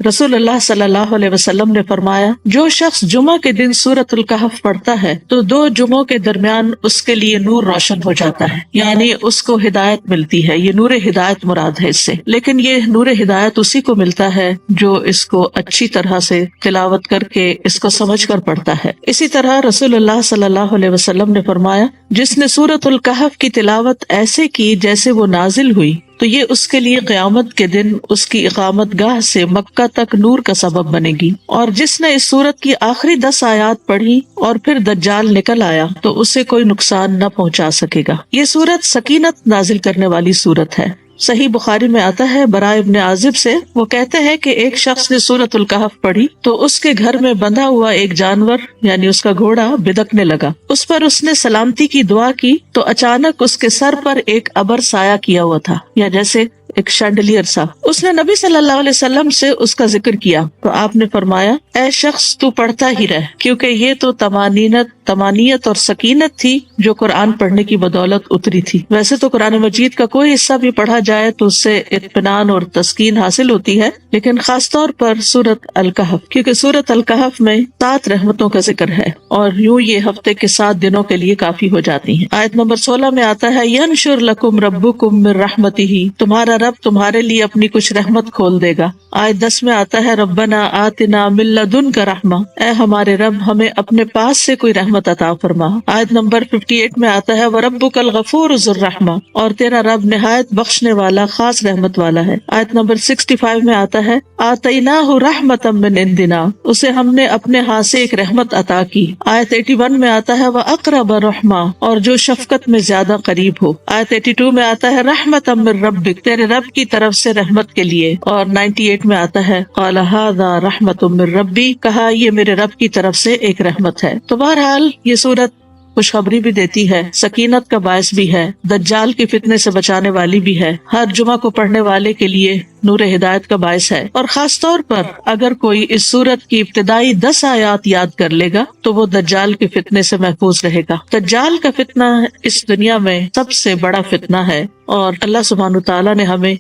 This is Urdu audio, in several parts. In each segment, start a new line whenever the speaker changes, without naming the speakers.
رسول اللہ صلی اللہ علیہ وسلم نے فرمایا، جو شخص جمعہ کے دن سورۃ الکہف پڑھتا ہے تو 2 جمعوں کے درمیان اس کے لیے نور روشن ہو جاتا ہے، یعنی اس کو ہدایت ملتی ہے۔ یہ نور ہدایت مراد ہے اس سے، لیکن یہ نور ہدایت اسی کو ملتا ہے جو اس کو اچھی طرح سے تلاوت کر کے اس کو سمجھ کر پڑھتا ہے۔ اسی طرح رسول اللہ صلی اللہ علیہ وسلم نے فرمایا، جس نے سورۃ الکہف کی تلاوت ایسے کی جیسے وہ نازل ہوئی تو یہ اس کے لیے قیامت کے دن اس کی اقامت گاہ سے مکہ تک نور کا سبب بنے گی، اور جس نے اس سورت کی آخری 10 آیات پڑھی اور پھر دجال نکل آیا تو اسے کوئی نقصان نہ پہنچا سکے گا۔ یہ سورت سکینت نازل کرنے والی سورت ہے۔ صحیح بخاری میں آتا ہے، براء ابن عازب سے، وہ کہتے ہیں کہ ایک شخص نے سورۃ الکہف پڑھی تو اس کے گھر میں بندھا ہوا ایک جانور یعنی اس کا گھوڑا بدکنے لگا۔ اس پر اس نے سلامتی کی دعا کی تو اچانک اس کے سر پر ایک ابر سایہ کیا ہوا تھا، یا جیسے ایک شینڈلیئر سا۔ اس نے نبی صلی اللہ علیہ وسلم سے اس کا ذکر کیا تو آپ نے فرمایا، اے شخص تو پڑھتا ہی رہ، کیونکہ یہ تو طمانینت اور سکینت تھی جو قرآن پڑھنے کی بدولت اتری تھی۔ ویسے تو قرآن مجید کا کوئی حصہ بھی پڑھا جائے تو اس سے اطمینان اور تسکین حاصل ہوتی ہے، لیکن خاص طور پر سورۃ الکہف، کیونکہ سورۃ الکہف میں 7 رحمتوں کا ذکر ہے اور یوں یہ ہفتے کے 7 دنوں کے لیے کافی ہو جاتی ہیں۔ آیت نمبر 16 میں آتا ہے، ینشر لکم ربکم من رحمتہ، تمہارا رب تمہارے لیے اپنی کچھ رحمت کھول دے گا۔ آیت 10 میں آتا ہے، ربنا آتنا من لدنک رحمہ، اے ہمارے رب ہمیں اپنے پاس سے کوئی رحمت عطا فرما۔ آیت نمبر 58 میں آتا ہے، وربک الغفور ذو الرحمہ، اور تیرا رب نہایت بخشنے والا خاص رحمت والا ہے۔ آیت نمبر 65 میں آتا ہے، آتیناہ رحمۃ من عندنا، اسے ہم نے اپنے ہاتھ سے ایک رحمت عطا کی۔ آیت 81 میں آتا ہے، واقرب رحمہ، اور جو شفقت میں زیادہ قریب ہو۔ آیت 82 میں آتا ہے، رحمۃ من ربک، تیرے رب کی طرف سے رحمت کے لیے۔ اور 98 میں آتا ہے، قال ھذا رحمۃ من ربی، کہا یہ میرے رب کی طرف سے ایک رحمت ہے۔ تو بہرحال یہ سورت خوشخبری بھی دیتی ہے، سکینت کا باعث بھی ہے، دجال کے فتنے سے بچانے والی بھی ہے، ہر جمعہ کو پڑھنے والے کے لیے نور ہدایت کا باعث ہے، اور خاص طور پر اگر کوئی اس سورت کی ابتدائی 10 آیات یاد کر لے گا تو وہ دجال کے فتنے سے محفوظ رہے گا۔ دجال کا فتنہ اس دنیا میں سب سے بڑا فتنہ ہے، اور اللہ سبحانہ تعالیٰ نے ہمیں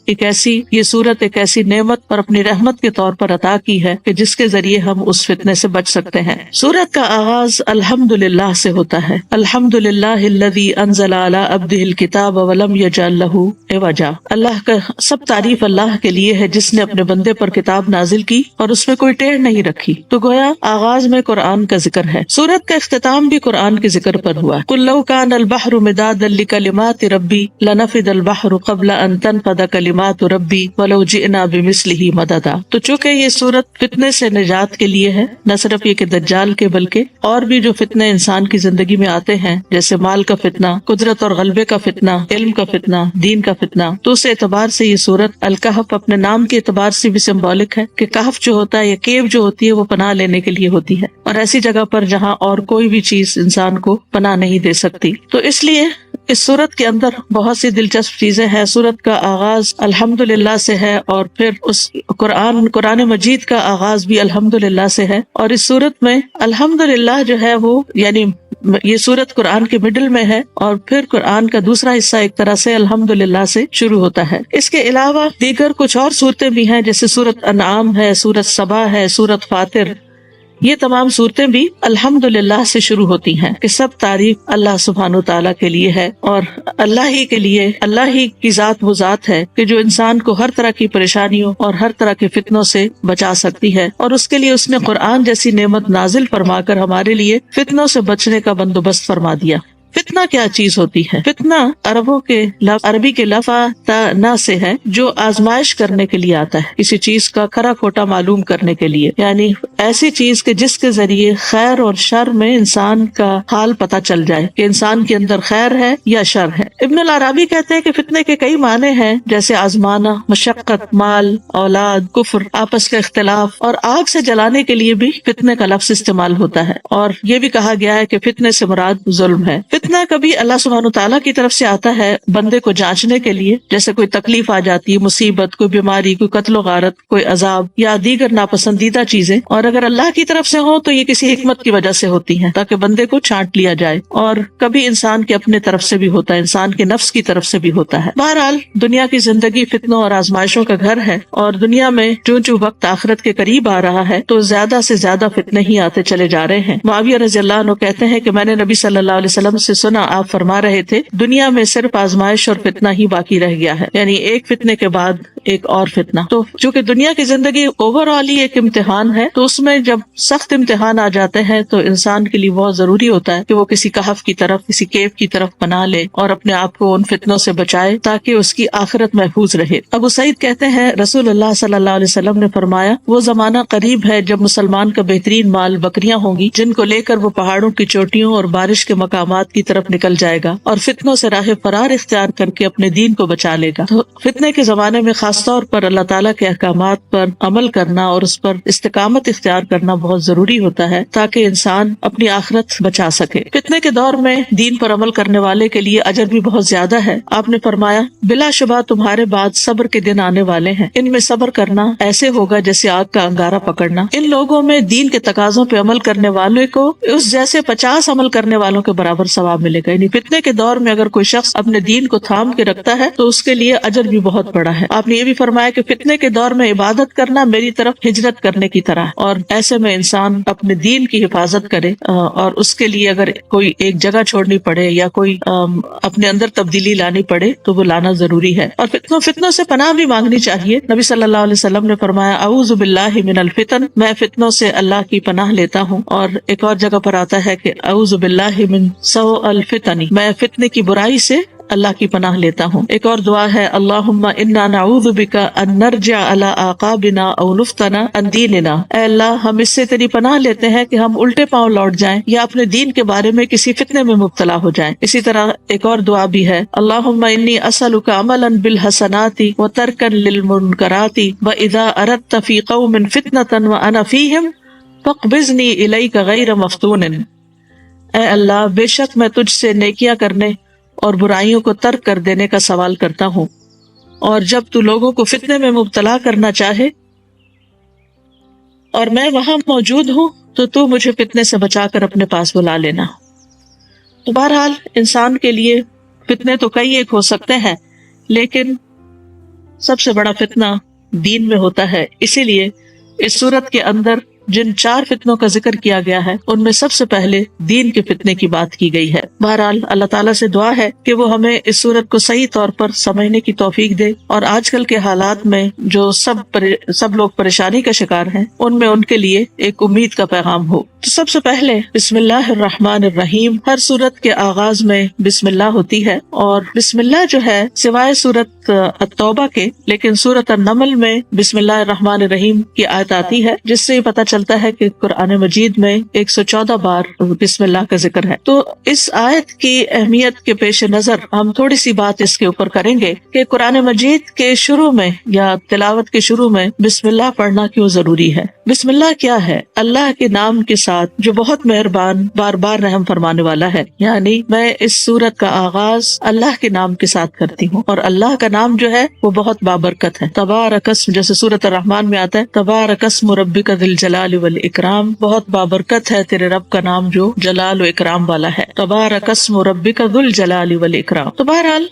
یہ سورت ایک ایسی نعمت اور اپنی رحمت کے طور پر عطا کی ہے کہ جس کے ذریعے ہم اس فتنے سے بچ سکتے ہیں۔ سورت کا آغاز الحمدللہ سے ہوتا ہے، الحمدللہ الذی انزل علی عبدہ الکتاب ولم یجعل لہ عوجا، اللہ کا سب تعریف اللہ کے لیے ہے جس نے اپنے بندے پر کتاب نازل کی اور اس میں کوئی ٹیڑھ نہیں رکھی۔ تو گویا آغاز میں قرآن کا ذکر ہے، سورت کا اختتام بھی قرآن کے ذکر پر ہوا۔ قل لو کان البحر مدادا لکلمات ربی لنفد البحر قبل ان تنفد کلمات ربی ولو جئنا بمثلہ مددا۔ تو چونکہ یہ سورت فتنے سے نجات کے لیے ہے، نہ صرف یہ کہ دجال کے بلکہ اور بھی جو فتنے انسان کی زندگی میں آتے ہیں، جیسے مال کا فتنہ، قدرت اور غلبے کا فتنہ، علم کا فتنہ، دین کا فتنہ، تو اس اعتبار سے یہ سورت الکہف اپنے نام کے اعتبار سے بھی سمبولک ہے کہ کہف جو ہوتا ہے یا کیو جو ہوتی ہے وہ پناہ لینے کے لیے ہوتی ہے، اور ایسی جگہ پر جہاں اور کوئی بھی چیز انسان کو پناہ نہیں دے سکتی۔ تو اس لیے اس سورت کے اندر بہت سی دلچسپ چیزیں ہیں۔ سورت کا آغاز الحمدللہ سے ہے، اور پھر اس قرآن مجید کا آغاز بھی الحمدللہ سے ہے، اور اس سورت میں الحمدللہ جو ہے وہ یعنی یہ سورت قرآن کے مڈل میں ہے، اور پھر قرآن کا دوسرا حصہ ایک طرح سے الحمدللہ سے شروع ہوتا ہے۔ اس کے علاوہ دیگر کچھ اور صورتیں بھی ہیں، جیسے سورت انعام ہے، سورت سبا ہے، سورت فاطر، یہ تمام صورتیں بھی الحمدللہ سے شروع ہوتی ہیں کہ سب تعریف اللہ سبحانہ تعالیٰ کے لیے ہے، اور اللہ ہی کے لیے، اللہ ہی کی ذات وہ ذات ہے کہ جو انسان کو ہر طرح کی پریشانیوں اور ہر طرح کے فتنوں سے بچا سکتی ہے، اور اس کے لیے اس نے قرآن جیسی نعمت نازل فرما کر ہمارے لیے فتنوں سے بچنے کا بندوبست فرما دیا۔ فتنہ کیا چیز ہوتی ہے؟ فتنہ عربی کے لفظ سے ہے، جو آزمائش کرنے کے لیے آتا ہے، کسی چیز کا کھرا کھوٹا معلوم کرنے کے لیے، یعنی ایسی چیز کہ جس کے ذریعے خیر اور شر میں انسان کا حال پتہ چل جائے کہ انسان کے اندر خیر ہے یا شر ہے۔ ابن العربی کہتے ہیں کہ فتنے کے کئی معنی ہیں، جیسے آزمانا، مشقت، مال، اولاد، کفر، آپس کا اختلاف، اور آگ سے جلانے کے لیے بھی فتنے کا لفظ استعمال ہوتا ہے، اور یہ بھی کہا گیا ہے کہ فتنے سے مراد ظلم ہے۔ فتنہ کبھی اللہ سبحانہ تعالیٰ کی طرف سے آتا ہے بندے کو جانچنے کے لیے، جیسے کوئی تکلیف آ جاتی ہے، مصیبت، کوئی بیماری، کوئی قتل و غارت، کوئی عذاب یا دیگر ناپسندیدہ چیزیں، اور اگر اللہ کی طرف سے ہو تو یہ کسی حکمت کی وجہ سے ہوتی ہیں تاکہ بندے کو چھانٹ لیا جائے، اور کبھی انسان کے اپنے طرف سے بھی ہوتا ہے، انسان کے نفس کی طرف سے بھی ہوتا ہے۔ بہرحال دنیا کی زندگی فتنوں اور آزمائشوں کا گھر ہے، اور دنیا میں جو وقت آخرت کے قریب آ رہا ہے تو زیادہ سے زیادہ فتنے ہی آتے چلے جا رہے ہیں۔ معاویہ رضی اللہ عنہ کہتے ہیں کہ میں نے نبی صلی اللہ علیہ وسلم سے سنا، آپ فرما رہے تھے دنیا میں صرف آزمائش اور فتنہ ہی باقی رہ گیا ہے، یعنی ایک فتنے کے بعد ایک اور فتنہ۔ تو چونکہ دنیا کی زندگی اوور آل ہی ایک امتحان ہے، تو اس میں جب سخت امتحان آ جاتے ہیں تو انسان کے لیے بہت ضروری ہوتا ہے کہ وہ کسی کہف کی طرف، کسی کیو کی طرف پناہ لے اور اپنے آپ کو ان فتنوں سے بچائے تاکہ اس کی آخرت محفوظ رہے۔ ابو سعید کہتے ہیں رسول اللہ صلی اللہ علیہ وسلم نے فرمایا، وہ زمانہ قریب ہے جب مسلمان کا بہترین مال بکریاں ہوں گی جن کو لے کر وہ پہاڑوں کی چوٹیوں اور بارش کے مقامات کی طرف نکل جائے گا اور فتنوں سے راہ فرار اختیار کر کے اپنے دین کو بچا لے گا۔ تو فتنے کے زمانے میں خاص طور پر اللہ تعالیٰ کے احکامات پر عمل کرنا اور اس پر استقامت اختیار کرنا بہت ضروری ہوتا ہے تاکہ انسان اپنی آخرت بچا سکے۔ فتنے کے دور میں دین پر عمل کرنے والے کے لیے اجر بھی بہت زیادہ ہے۔ آپ نے فرمایا، بلا شبہ تمہارے بعد صبر کے دن آنے والے ہیں، ان میں صبر کرنا ایسے ہوگا جیسے آگ کا انگارہ پکڑنا۔ ان لوگوں میں دین کے تقاضوں پہ عمل کرنے والے کو اس جیسے 50 عمل کرنے والوں کے برابر ثواب ملے گا۔ یعنی فتنے کے دور میں اگر کوئی شخص اپنے دین کو تھام کے رکھتا ہے تو اس کے لیے اجر بھی بہت بڑا ہے۔ آپ نے یہ بھی فرمایا کہ فتنے کے دور میں عبادت کرنا میری طرف ہجرت کرنے کی طرح، اور ایسے میں انسان اپنے دین کی حفاظت کرے، اور اس کے لیے اگر کوئی ایک جگہ چھوڑنی پڑے یا کوئی اپنے اندر تبدیلی لانی پڑے تو وہ لانا ضروری ہے۔ اور فتنوں سے پناہ بھی مانگنی چاہیے۔ نبی صلی اللہ علیہ وسلم نے فرمایا، اعوذ باللہ من الفتن، میں فتنوں سے اللہ کی پناہ لیتا ہوں۔ اور ایک اور جگہ پر آتا ہے کہ اعوذ باللہ من سوء الفتن، میں فتنے کی برائی سے اللہ کی پناہ لیتا ہوں۔ ایک اور دعا ہے، اللہم انا نعوذ بک ان نرجع علی اعقابنا او نفتن عن دیننا، اے اللہ ہم اس سے تیری پناہ لیتے ہیں کہ ہم الٹے پاؤں لوٹ جائیں یا اپنے دین کے بارے میں کسی فتنے میں مبتلا ہو جائیں۔ اسی طرح ایک اور دعا بھی ہے، اللہم انی اسألک عملا بالحسنات وترکا للمنکرات واذا اردت فی قوم فتنة وانا فیہم فاقبضنی الیک غیر مفتون۔ اے اللہ بے شک میں تجھ سے نیکیاں کرنے اور برائیوں کو ترک کر دینے کا سوال کرتا ہوں، اور جب تو لوگوں کو فتنے میں مبتلا کرنا چاہے اور میں وہاں موجود ہوں تو مجھے فتنے سے بچا کر اپنے پاس بلا لینا۔ تو بہرحال انسان کے لیے فتنے تو کئی ایک ہو سکتے ہیں، لیکن سب سے بڑا فتنہ دین میں ہوتا ہے۔ اسی لیے اس صورت کے اندر جن 4 فتنوں کا ذکر کیا گیا ہے ان میں سب سے پہلے دین کے فتنے کی بات کی گئی ہے۔ بہرحال اللہ تعالیٰ سے دعا ہے کہ وہ ہمیں اس صورت کو صحیح طور پر سمجھنے کی توفیق دے، اور آج کل کے حالات میں جو سب لوگ پریشانی کا شکار ہیں ان میں ان کے لیے ایک امید کا پیغام ہو۔ تو سب سے پہلے بسم اللہ الرحمن الرحیم، ہر صورت کے آغاز میں بسم اللہ ہوتی ہے، اور بسم اللہ جو ہے سوائے صورت التوبہ کے، لیکن صورت النمل میں بسم اللہ الرحمن الرحیم کی آیت آتی ہے، جس سے یہ پتہ چلتا ہے کہ قرآن مجید میں 114 بار بسم اللہ کا ذکر ہے۔ تو اس آیت کی اہمیت کے پیش نظر ہم تھوڑی سی بات اس کے اوپر کریں گے کہ قرآن مجید کے شروع میں یا تلاوت کے شروع میں بسم اللہ پڑھنا کیوں ضروری ہے۔ بسم اللہ کیا ہے؟ اللہ کے نام کے ساتھ جو بہت مہربان، بار بار رحم فرمانے والا ہے، یعنی میں اس سورت کا آغاز اللہ کے نام کے ساتھ کرتی ہوں، اور اللہ کا نام جو ہے وہ بہت بابرکت ہے۔ تبارک اسم، جیسے سورت الرحمن میں آتا ہے تبارک اسم ربک ذی الجلال والاکرام، بہت بابرکت ہے تیرے رب کا نام جو جلال و اکرام والا ہے۔ تبارک اسم ربک ذی الجلال والاکرام۔ تو بہرحال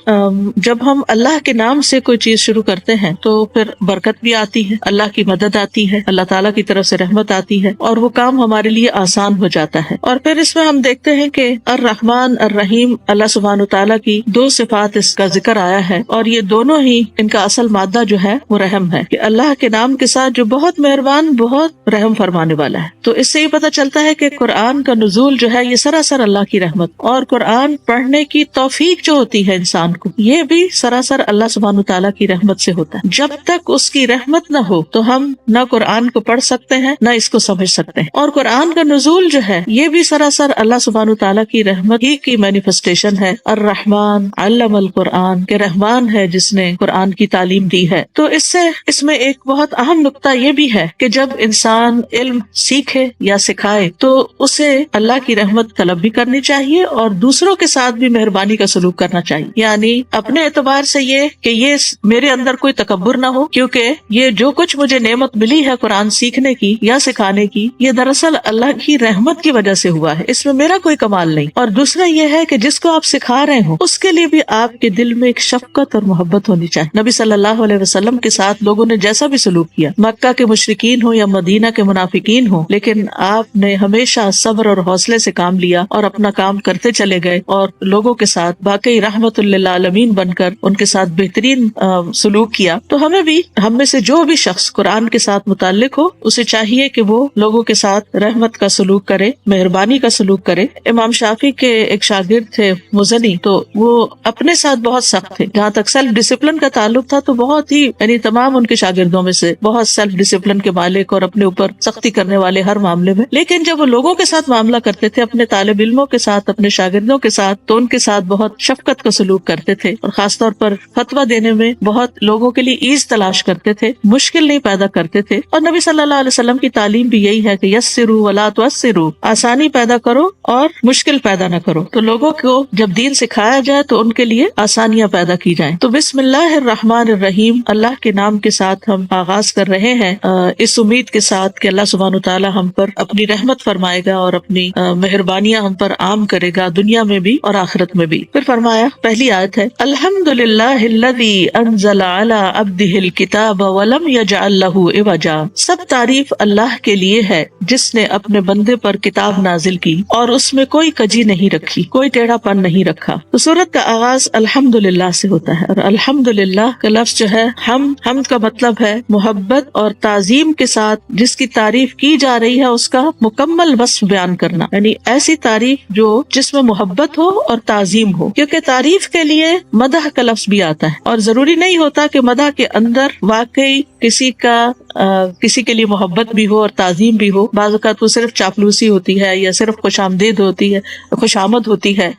جب ہم اللہ کے نام سے کوئی چیز شروع کرتے ہیں تو پھر برکت بھی آتی ہے، اللہ کی مدد آتی ہے، اللہ تعالیٰ کی طرف سے رحمت آتی ہے، اور وہ کام ہمارے لیے آسان ہو جاتا ہے۔ اور پھر اس میں ہم دیکھتے ہیں کہ الرحمن الرحیم، اللہ سبحانہ تعالیٰ کی 2 صفات اس کا ذکر آیا ہے، اور یہ دونوں ہی ان کا اصل مادہ جو ہے وہ رحم ہے، کہ اللہ کے نام کے ساتھ جو بہت مہربان، بہت رحم فرمانے والا ہے۔ تو اس سے یہ پتہ چلتا ہے کہ قرآن کا نزول جو ہے یہ سراسر اللہ کی رحمت، اور قرآن پڑھنے کی توفیق جو ہوتی ہے انسان کو، یہ بھی سراسر اللہ سبحانہ تعالیٰ کی رحمت سے ہوتا ہے۔ جب تک اس کی رحمت نہ ہو تو ہم نہ قرآن کو پڑھ سکتے ہیں نہ اس کو سمجھ سکتے ہیں۔ اور قرآن کا نزول جو ہے یہ بھی سراسر اللہ سبحانہ تعالیٰ کی رحمت ہی کی مینیفیسٹیشن ہے. الرحمن علم القرآن، کہ رحمان ہے جس نے قرآن کی تعلیم دی ہے. تو اس میں ایک بہت اہم نقطہ یہ بھی ہے کہ جب انسان علم سیکھے یا سکھائے تو اسے اللہ کی رحمت طلب بھی کرنی چاہیے اور دوسروں کے ساتھ بھی مہربانی کا سلوک کرنا چاہیے. یعنی اپنے اعتبار سے یہ کہ یہ میرے اندر کوئی تکبر نہ ہو، کیونکہ یہ جو کچھ مجھے نعمت ملی ہے قرآن سیکھنے کی یا سکھانے کی، یہ دراصل اللہ کی رحمت کی وجہ سے ہوا ہے، اس میں میرا کوئی کمال نہیں. اور دوسرا یہ ہے کہ جس کو آپ سکھا رہے ہوں اس کے لیے بھی آپ کے دل میں ایک شفقت اور محبت ہونی چاہیے. نبی صلی اللہ علیہ وسلم کے ساتھ لوگوں نے جیسا بھی سلوک کیا، مکہ کے مشرکین ہو یا مدینہ کے منافقین ہو، لیکن آپ نے ہمیشہ صبر اور حوصلے سے کام لیا اور اپنا کام کرتے چلے گئے اور لوگوں کے ساتھ واقعی رحمت للعالمین بن کر ان کے ساتھ بہترین سلوک کیا. تو ہم میں سے جو بھی شخص قرآن کے ساتھ متعلق ہو اسے چاہیے کہ وہ لوگوں کے ساتھ رحمت کا سلوک کرے، مہربانی کا سلوک کرے. امام شافعی کے ایک شاگرد تھے مزنی، تو وہ اپنے ساتھ بہت سخت تھے. جہاں تک سیلف ڈسپلن کا تعلق تھا تو بہت ہی یعنی تمام ان کے شاگردوں میں سے بہت سیلف ڈسپلن کے مالک اور اپنے اوپر سختی کرنے والے ہر معاملے میں. لیکن جب وہ لوگوں کے ساتھ معاملہ کرتے تھے، اپنے طالب علموں کے ساتھ، اپنے شاگردوں کے ساتھ، تو ان کے ساتھ بہت شفقت کا سلوک کرتے تھے اور خاص طور پر فتویٰ دینے میں بہت لوگوں کے لیے ایز تلاش کرتے تھے، مشکل نہیں پیدا کرتے تھے. اور نبی صلی اللہ علیہ وسلم کی تعلیم بھی یہی ہے کہ یسروا ولا تعسروا، آسانی پیدا کرو اور مشکل پیدا نہ کرو. تو لوگوں کو جب دین سکھایا جائے تو ان کے لیے آسانیاں پیدا کی جائیں. تو بسم اللہ الرحمن الرحیم، اللہ کے نام کے ساتھ ہم آغاز کر رہے ہیں اس امید کے ساتھ کہ اللہ سبحانہ تعالیٰ ہم پر اپنی رحمت فرمائے گا اور اپنی مہربانیاں ہم پر عام کرے گا، دنیا میں بھی اور آخرت میں بھی. پھر فرمایا، پہلی آیت ہے، الحمدللہ الذی انزل علی عبدہ الکتاب ولم یجعل لہ عوجا. سب تعریف اللہ کے لیے ہے جس نے اپنے بندے پر کتاب نازل کی اور اس میں کوئی کجی نہیں رکھی، کوئی ٹیڑھا پن نہیں رکھا. تو سورت کا آغاز الحمدللہ سے ہوتا ہے، اور الحمدللہ کا لفظ جو ہے حمد کا مطلب ہے محبت اور تعظیم کے ساتھ جس کی تعریف کی جا رہی ہے اس کا مکمل وصف بیان کرنا. یعنی ایسی تعریف جس میں محبت ہو اور تعظیم ہو، کیونکہ تعریف کے لیے مدح کا لفظ بھی آتا ہے اور ضروری نہیں ہوتا کہ مدح کے اندر واقعی کسی کے لیے محبت بھی ہو اور تعظیم بھی ہو. بعض اوقات وہ صرف چاپلوسی ہوتی ہے یا صرف خوش آمدید ہوتی ہے، خوش آمد ہوتی ہے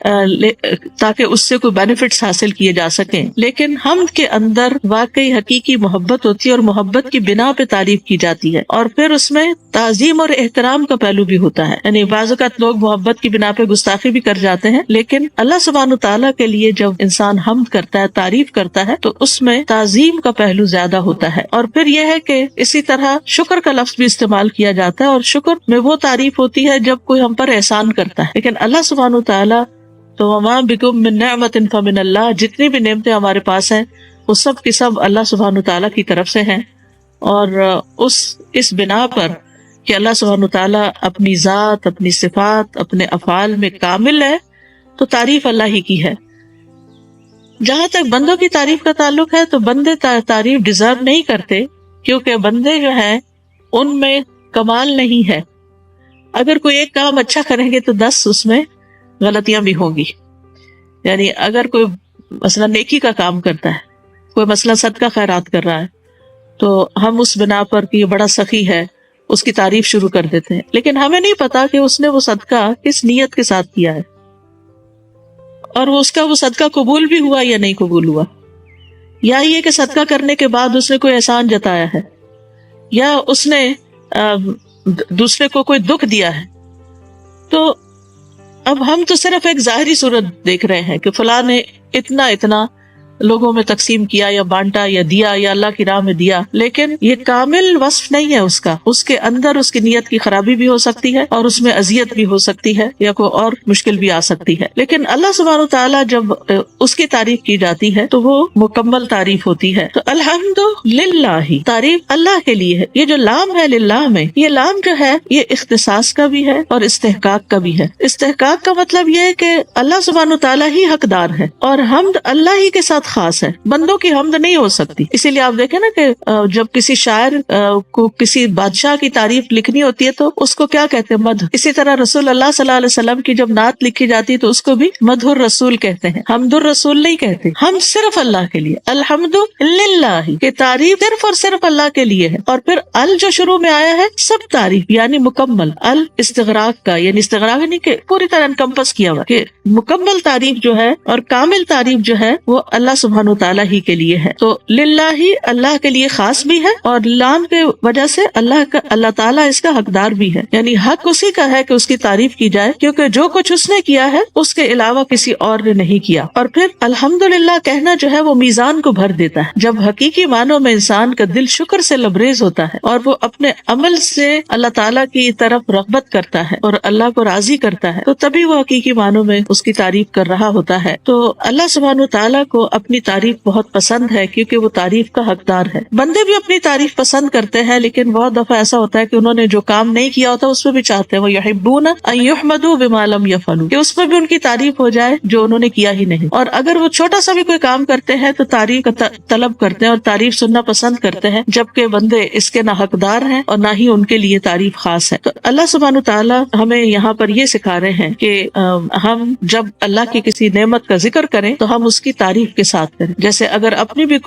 تاکہ اس سے کوئی بینیفٹس حاصل کیے جا سکیں. لیکن حمد کے اندر واقعی حقیقی محبت ہوتی ہے اور محبت کی بنا پہ تعریف کی جاتی ہے، اور پھر اس میں تعظیم اور احترام کا پہلو بھی ہوتا ہے. یعنی بعض اوقات لوگ محبت کی بنا پہ گستاخی بھی کر جاتے ہیں، لیکن اللہ سبحانہ تعالیٰ کے لیے جب انسان حمد کرتا ہے، تعریف کرتا ہے، تو اس میں تعظیم کا پہلو زیادہ ہوتا ہے. اور پھر یہ ہے کہ اسی طرح شکر کا لفظ بھی استعمال کیا جاتا ہے، اور شکر میں وہ تعریف ہوتی ہے جب کوئی ہم پر احسان کرتا ہے. لیکن اللہ سبحانہ تعالیٰ تو وما بکم من نعمت فمن اللہ، جتنی بھی نعمتیں ہمارے پاس ہیں وہ سب کی سب اللہ سبحانہ تعالیٰ کی طرف سے ہیں. اور اس بنا پر کہ اللہ سبحانہ تعالیٰ اپنی ذات، اپنی صفات، اپنے افعال میں کامل ہے، تو تعریف اللہ ہی کی ہے. جہاں تک بندوں کی تعریف کا تعلق ہے تو بندے تعریف ڈیزرو نہیں کرتے، کیونکہ بندے جو ہیں ان میں کمال نہیں ہے. اگر کوئی ایک کام اچھا کریں گے تو 10 اس میں غلطیاں بھی ہوں گی. یعنی اگر کوئی مثلا نیکی کا کام کرتا ہے، کوئی مثلا صدقہ خیرات کر رہا ہے، تو ہم اس بنا پر کہ یہ بڑا سخی ہے اس کی تعریف شروع کر دیتے ہیں، لیکن ہمیں نہیں پتا کہ اس نے وہ صدقہ کس نیت کے ساتھ کیا ہے، اور وہ صدقہ قبول بھی ہوا یا نہیں قبول ہوا، یا یہ کہ صدقہ کرنے کے بعد اس نے کوئی احسان جتایا ہے، یا اس نے دوسرے کو کوئی دکھ دیا ہے. تو اب ہم تو صرف ایک ظاہری صورت دیکھ رہے ہیں کہ فلاں نے اتنا لوگوں میں تقسیم کیا یا بانٹا یا دیا یا اللہ کی راہ میں دیا، لیکن یہ کامل وصف نہیں ہے اس کے اندر اس کی نیت کی خرابی بھی ہو سکتی ہے اور اس میں اذیت بھی ہو سکتی ہے یا کوئی اور مشکل بھی آ سکتی ہے. لیکن اللہ سبحانہ تعالیٰ جب اس کی تعریف کی جاتی ہے تو وہ مکمل تعریف ہوتی ہے. تو الحمد للہ، تعریف اللہ کے لیے ہے. یہ جو لام ہے للہ میں، یہ لام جو ہے یہ اختصاص کا بھی ہے اور استحقاق کا بھی ہے. استحقاق کا مطلب یہ ہے کہ اللہ سبحانہ تعالیٰ ہی حقدار ہے اور حمد اللہ ہی کے ساتھ خاص ہے، بندوں کی حمد نہیں ہو سکتی. اسی لیے آپ دیکھیں نا کہ جب کسی شاعر کو کسی بادشاہ کی تعریف لکھنی ہوتی ہے تو اس کو کیا کہتے ہیں؟ مدح. اسی طرح رسول اللہ صلی اللہ علیہ وسلم کی جب نعت لکھی جاتی ہے تو اس کو بھی مدح الرسول کہتے ہیں، حمد الرسول نہیں کہتے. ہم صرف اللہ کے لیے، الحمد للہ کہ تعریف صرف اور صرف اللہ کے لیے ہے. اور پھر ال جو شروع میں آیا ہے سب تعریف یعنی مکمل، ال استغراق کا یعنی استغراق نہیں کہ پوری طرح انکمپس کیا ہوا، کہ مکمل تعریف جو ہے اور کامل تعریف جو ہے وہ اللہ سبحانہ وتعالی ہی کے لیے ہے. تو للہ ہی اللہ کے لیے خاص بھی ہے، اور لام کے وجہ سے اللہ تعالیٰ اس کا حقدار بھی ہے، یعنی حق اسی کا ہے کہ اس کی تعریف کی جائے، کیونکہ جو کچھ اس نے کیا ہے اس کے علاوہ کسی اور نے نہیں کیا. اور پھر الحمدللہ کہنا جو ہے وہ میزان کو بھر دیتا ہے. جب حقیقی معنوں میں انسان کا دل شکر سے لبریز ہوتا ہے اور وہ اپنے عمل سے اللہ تعالیٰ کی طرف رغبت کرتا ہے اور اللہ کو راضی کرتا ہے، تو تبھی وہ حقیقی معنوں میں اس کی تعریف کر رہا ہوتا ہے. تو اللہ سبحانہ تعالیٰ کو اپنی تعریف بہت پسند ہے کیونکہ وہ تعریف کا حقدار ہے. بندے بھی اپنی تعریف پسند کرتے ہیں، لیکن بہت دفعہ ایسا ہوتا ہے کہ انہوں نے جو کام نہیں کیا ہوتا اس میں بھی چاہتے ہیں، وہ یحبون ان یحمدوا بما لم یفعلوا، کہ اس میں بھی ان کی تعریف ہو جائے جو انہوں نے کیا ہی نہیں. اور اگر وہ چھوٹا سا بھی کوئی کام کرتے ہیں تو تعریف کا طلب کرتے ہیں اور تعریف سننا پسند کرتے ہیں، جبکہ بندے اس کے نہ حقدار ہیں اور نہ ہی ان کے لیے تعریف خاص ہے. تو اللہ سبحانہ تعالیٰ ہمیں یہاں پر یہ سکھا رہے ہیں کہ ہم جب اللہ کی کسی نعمت کا ذکر کریں تو ہم اس کی تعریف کے ساتھ کریں. جیسے اگر اپنی بھی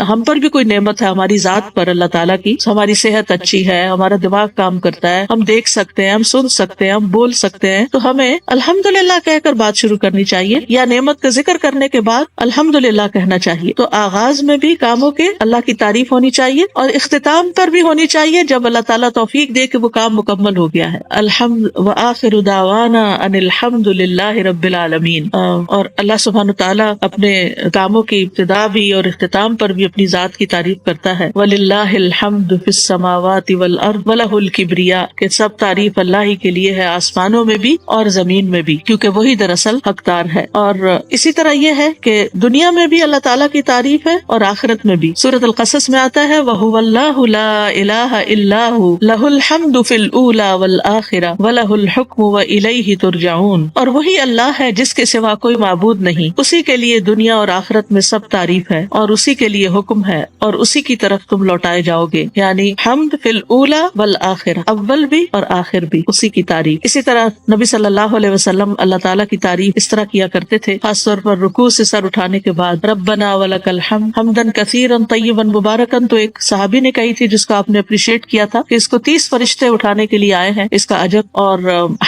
ہم پر بھی کوئی نعمت ہے ہماری ذات پر اللہ تعالیٰ کی، ہماری صحت اچھی ہے، ہمارا دماغ کام کرتا ہے، ہم دیکھ سکتے ہیں، ہم سن سکتے ہیں، ہم بول سکتے ہیں، تو ہمیں الحمدللہ کہہ کر بات شروع کرنی چاہیے، یا نعمت کا ذکر کرنے کے بعد الحمدللہ کہنا چاہیے. تو آغاز میں بھی کاموں کے اللہ کی تعریف ہونی چاہیے اور اختتام پر بھی ہونی چاہیے جب اللہ تعالیٰ توفیق دے کہ وہ کام مکمل ہو گیا ہے. الحمد وآخر دعوانا ان الحمد للہ رب العالمین. اور اللہ سبحانہ تعالیٰ اپنے کاموں کی ابتدا بھی اور اختتام پر بھی اپنی ذات کی تعریف کرتا ہے. وَلِلَّهِ الْحَمْدُ فِي السَّمَاوَاتِ وَالْأَرْضِ وَلَهُ الْكِبْرِيَاءُ، کہ سب تعریف اللہ ہی کے لیے ہے، آسمانوں میں بھی اور زمین میں بھی، کیونکہ وہی دراصل حقدار ہے. اور اسی طرح یہ ہے کہ دنیا میں بھی اللہ تعالیٰ کی تعریف ہے اور آخرت میں بھی. سورۃ القصص میں آتا ہے وَهُوَ اللَّهُ لَا إِلَٰهَ إِلَّا هُوَ لَهُ الْحَمْدُ فِي الْأُولَىٰ وَالْآخِرَةِ وَلَهُ الْحُكْمُ وَإِلَيْهِ تُرْجَعُونَ. اور وہی اللہ ہے جس کے سوا کوئی معبود نہیں، اسی کے لیے دنیا اور آخرت میں سب تعریف ہے اور اسی کے لیے حکم ہے اور اسی کی طرف تم لوٹائے جاؤ گے. یعنی حمد فی الاولی والآخرہ، اول بھی اور آخر بھی اسی کی تعریف. اسی طرح نبی صلی اللہ علیہ وسلم اللہ تعالیٰ کی تعریف اس طرح کیا کرتے تھے، خاص طور پر رکوع سے سر اٹھانے کے بعد ربنا ولک الحمد حمدا کثیرا طیبا مبارکا. تو ایک صحابی نے کہی تھی جس کو آپ نے اپریشیٹ کیا تھا کہ اس کو 30 فرشتے اٹھانے کے لیے آئے ہیں، اس کا اجر. اور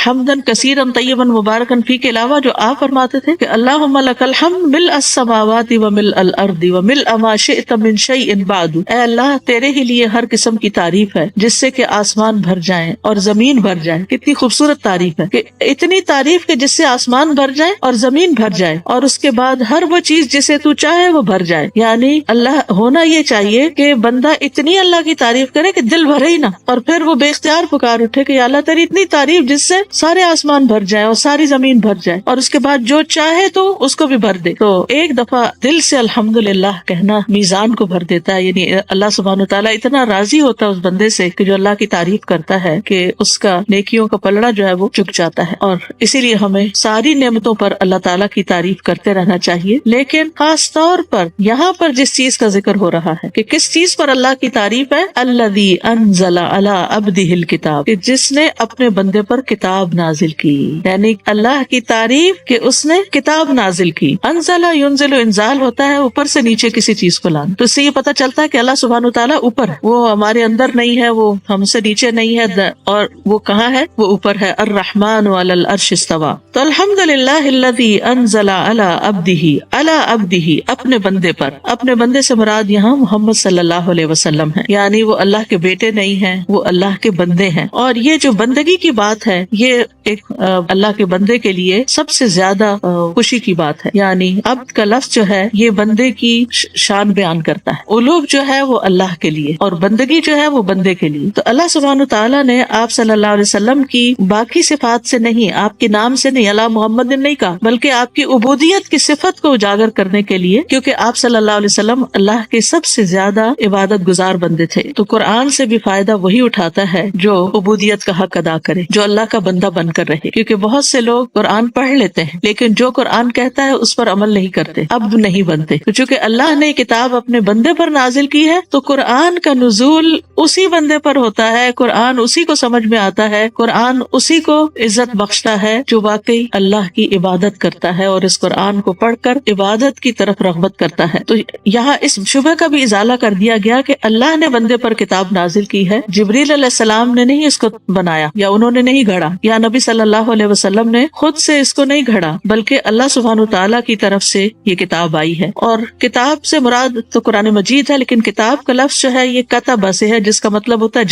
حمدا کثیرا طیبا مبارکا فی کے علاوہ جو آپ فرماتے تھے کہ اللہم لک الحمد ملء السماوات وملء الارض وملء ما شئت من شیء بعد. اے اللہ تیرے ہی لیے ہر قسم کی تعریف ہے جس سے کہ آسمان بھر جائیں اور زمین بھر جائے. کتنی خوبصورت تعریف ہے کہ اتنی تعریف کہ جس سے آسمان بھر جائے اور زمین بھر جائے، اور اس کے بعد ہر وہ چیز جسے تو چاہے وہ بھر جائے. یعنی اللہ ہونا یہ چاہیے کہ بندہ اتنی اللہ کی تعریف کرے کہ دل بھرے ہی نہ، اور پھر وہ بے اختیار پکار اٹھے کہ یا اللہ تیری اتنی تعریف جس سے سارے آسمان بھر جائے اور ساری زمین بھر جائے، اور اس کے بعد جو چاہے تو اس کو بھی بھر دے. تو ایک دفعہ دل سے الحمدللہ کہنا میزان کو بھر دیتا ہے. یعنی اللہ سبحانہ تعالیٰ اتنا راضی ہوتا ہے اس بندے سے کہ جو اللہ کی تعریف کرتا ہے کہ اس کا نیکیوں کا پلڑا جو ہے وہ چک جاتا ہے. اور اسی لیے ہمیں ساری نعمتوں پر اللہ تعالیٰ کی تعریف کرتے رہنا چاہیے. لیکن خاص طور پر یہاں پر جس چیز کا ذکر ہو رہا ہے کہ کس چیز پر اللہ کی تعریف ہے، الذی انزل علی عبدہ الکتاب، کہ جس نے اپنے بندے پر کتاب نازل کی. یعنی اللہ کی تعریف کہ اس نے کتاب نازل کی. انزل ینزل، انزال ہوتا ہے اوپر سے نیچے کسی چیز کو لانا. تو اس سے یہ پتہ چلتا ہے کہ اللہ سبحانہ تعالیٰ اوپر ہے، وہ ہمارے اندر نہیں ہے، وہ ہم سے نیچے نہیں ہے، اور وہ کہاں ہے؟ وہ اوپر ہے. الرحمن علی العرش استوى. تو الحمدللہ الذی انزل علی عبدہ، اپنے بندے پر. اپنے بندے سے مراد یہاں محمد صلی اللہ علیہ وسلم ہے، یعنی وہ اللہ کے بیٹے نہیں ہیں، وہ اللہ کے بندے ہیں. اور یہ جو بندگی کی بات ہے یہ ایک اللہ کے بندے کے لیے سب سے زیادہ خوشی کی بات ہے. یعنی عبد کا لفظ جو ہے یہ بندے کی شان بیان کرتا ہے. الوہ جو ہے وہ اللہ کے لیے اور بندگی جو ہے وہ بندے کے لیے. تو اللہ سبحانہ تعالیٰ نے آپ صلی اللہ علیہ وسلم کی باقی صفات سے نہیں، آپ کے نام سے نہیں، اللہ محمد نے نہیں کہا، بلکہ آپ کی عبودیت کی صفت کو اجاگر کرنے کے لیے، کیونکہ آپ صلی اللہ علیہ وسلم اللہ کے سب سے زیادہ عبادت گزار بندے تھے. تو قرآن سے بھی فائدہ وہی اٹھاتا ہے جو عبودیت کا حق ادا کرے، جو اللہ کا بندہ بن کر رہے. کیونکہ بہت سے لوگ قرآن پڑھ لیتے ہیں لیکن جو قرآن کہتا ہے اس پر عمل نہیں کرتے. عبد اب نہیں بنتے. تو چونکہ اللہ نے کتاب اپنے بندے پر نازل کی ہے تو قرآن کا نزول اسی بندے پر ہوتا ہے، قرآن اسی کو سمجھ میں آتا ہے، قرآن اسی کو عزت بخشتا ہے جو واقعی اللہ کی عبادت کرتا ہے اور اس قرآن کو پڑھ کر عبادت کی طرف رغبت کرتا ہے. تو یہاں اس شبہ کا بھی ازالہ کر دیا گیا کہ اللہ نے بندے پر کتاب نازل کی ہے، جبریل علیہ السلام نے نہیں اس کو بنایا یا انہوں نے نہیں گھڑا یا نبی صلی اللہ علیہ وسلم نے خود سے اس کو نہیں گھڑا، بلکہ اللہ سبحانہ تعالیٰ کی طرف سے یہ کتاب آئی ہے. اور کتاب سے مراد تو قرآن مجید ہے، لیکن کتاب کا لفظ جو ہے یہ کتب سے ہے جس کا مطلب ہوتا ہے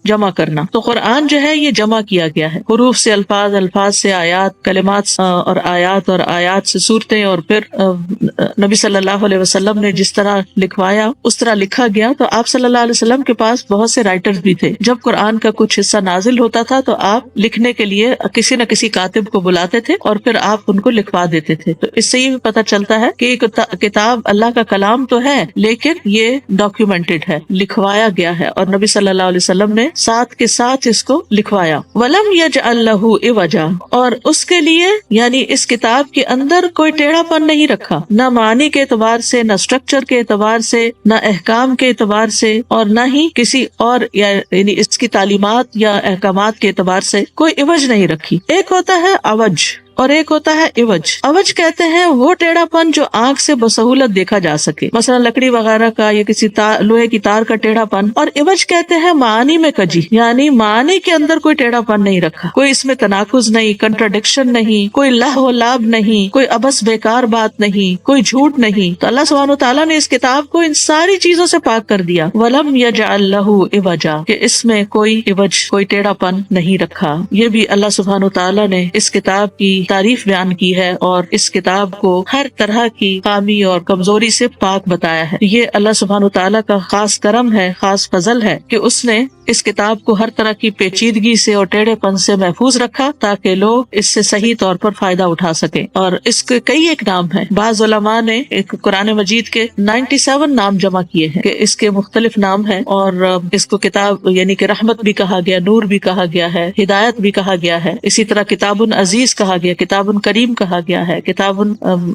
جمع کرنا. تو قرآن جو ہے یہ جمع کیا گیا ہے، حروف سے الفاظ، الفاظ سے آیات، کلمات اور آیات سے صورتیں، اور پھر نبی صلی اللہ علیہ وسلم نے جس طرح لکھوایا اس طرح لکھا گیا. تو آپ صلی اللہ علیہ وسلم کے پاس بہت سے رائٹرز بھی تھے. جب قرآن کا کچھ حصہ نازل ہوتا تھا تو آپ لکھنے کے لیے کسی نہ کسی کاتب کو بلاتے تھے اور پھر آپ ان کو لکھوا دیتے تھے. تو اس سے یہ بھی پتہ چلتا ہے کہ کتاب اللہ کا کلام تو ہے لیکن یہ ڈاکیومنٹڈ ہے، لکھوایا گیا ہے، اور نبی صلی اللہ علیہ وسلم نے ساتھ کے ساتھ اس کو لکھوایا. وَلَمْ يَجْعَلْ لَهُ عِوَجًا، اور اس کے لیے یعنی اس کتاب کے اندر کوئی ٹیڑھا پن نہیں رکھا، نہ معنی کے اعتبار سے، نہ اسٹرکچر کے اعتبار سے، نہ احکام کے اعتبار سے، اور نہ ہی کسی اور یعنی اس کی تعلیمات یا احکامات کے اعتبار سے کوئی عوج نہیں رکھی. ایک ہوتا ہے عوج اور ایک ہوتا ہے عوج. عوج کہتے ہیں وہ ٹیڑھا پن جو آنکھ سے بسہولت دیکھا جا سکے، مثلا لکڑی وغیرہ کا یا کسی لوہے کی تار کا ٹیڑھا پن. اور عوج کہتے ہیں معنی میں کجی، یعنی معنی کے اندر کوئی ٹیڑھا پن نہیں رکھا، کوئی اس میں تناقض نہیں، کنٹراڈکشن نہیں، کوئی لہو و لعب نہیں، کوئی ابس بیکار بات نہیں، کوئی جھوٹ نہیں. تو اللہ سبحانہ وتعالیٰ نے اس کتاب کو ان ساری چیزوں سے پاک کر دیا. وَلَمْ يَجْعَلْ لَهُ عِوَجًا، کہ اس میں کوئی عوج، کوئی ٹیڑھا پن نہیں رکھا. یہ بھی اللہ سبحانہ وتعالیٰ نے اس کتاب کی تعریف بیان کی ہے اور اس کتاب کو ہر طرح کی خامی اور کمزوری سے پاک بتایا ہے. یہ اللہ سبحانہ وتعالیٰ کا خاص کرم ہے، خاص فضل ہے کہ اس نے اس کتاب کو ہر طرح کی پیچیدگی سے اور ٹیڑھے پن سے محفوظ رکھا تاکہ لوگ اس سے صحیح طور پر فائدہ اٹھا سکیں. اور اس کے کئی ایک نام ہیں. بعض علماء نے ایک قرآن مجید کے 97 نام جمع کیے ہیں کہ اس کے مختلف نام ہیں، اور اس کو کتاب یعنی کہ رحمت بھی کہا گیا، نور بھی کہا گیا ہے، ہدایت بھی کہا گیا ہے، اسی طرح کتاب عزیز کہا گیا، کتاب کریم کہا گیا ہے، کتاب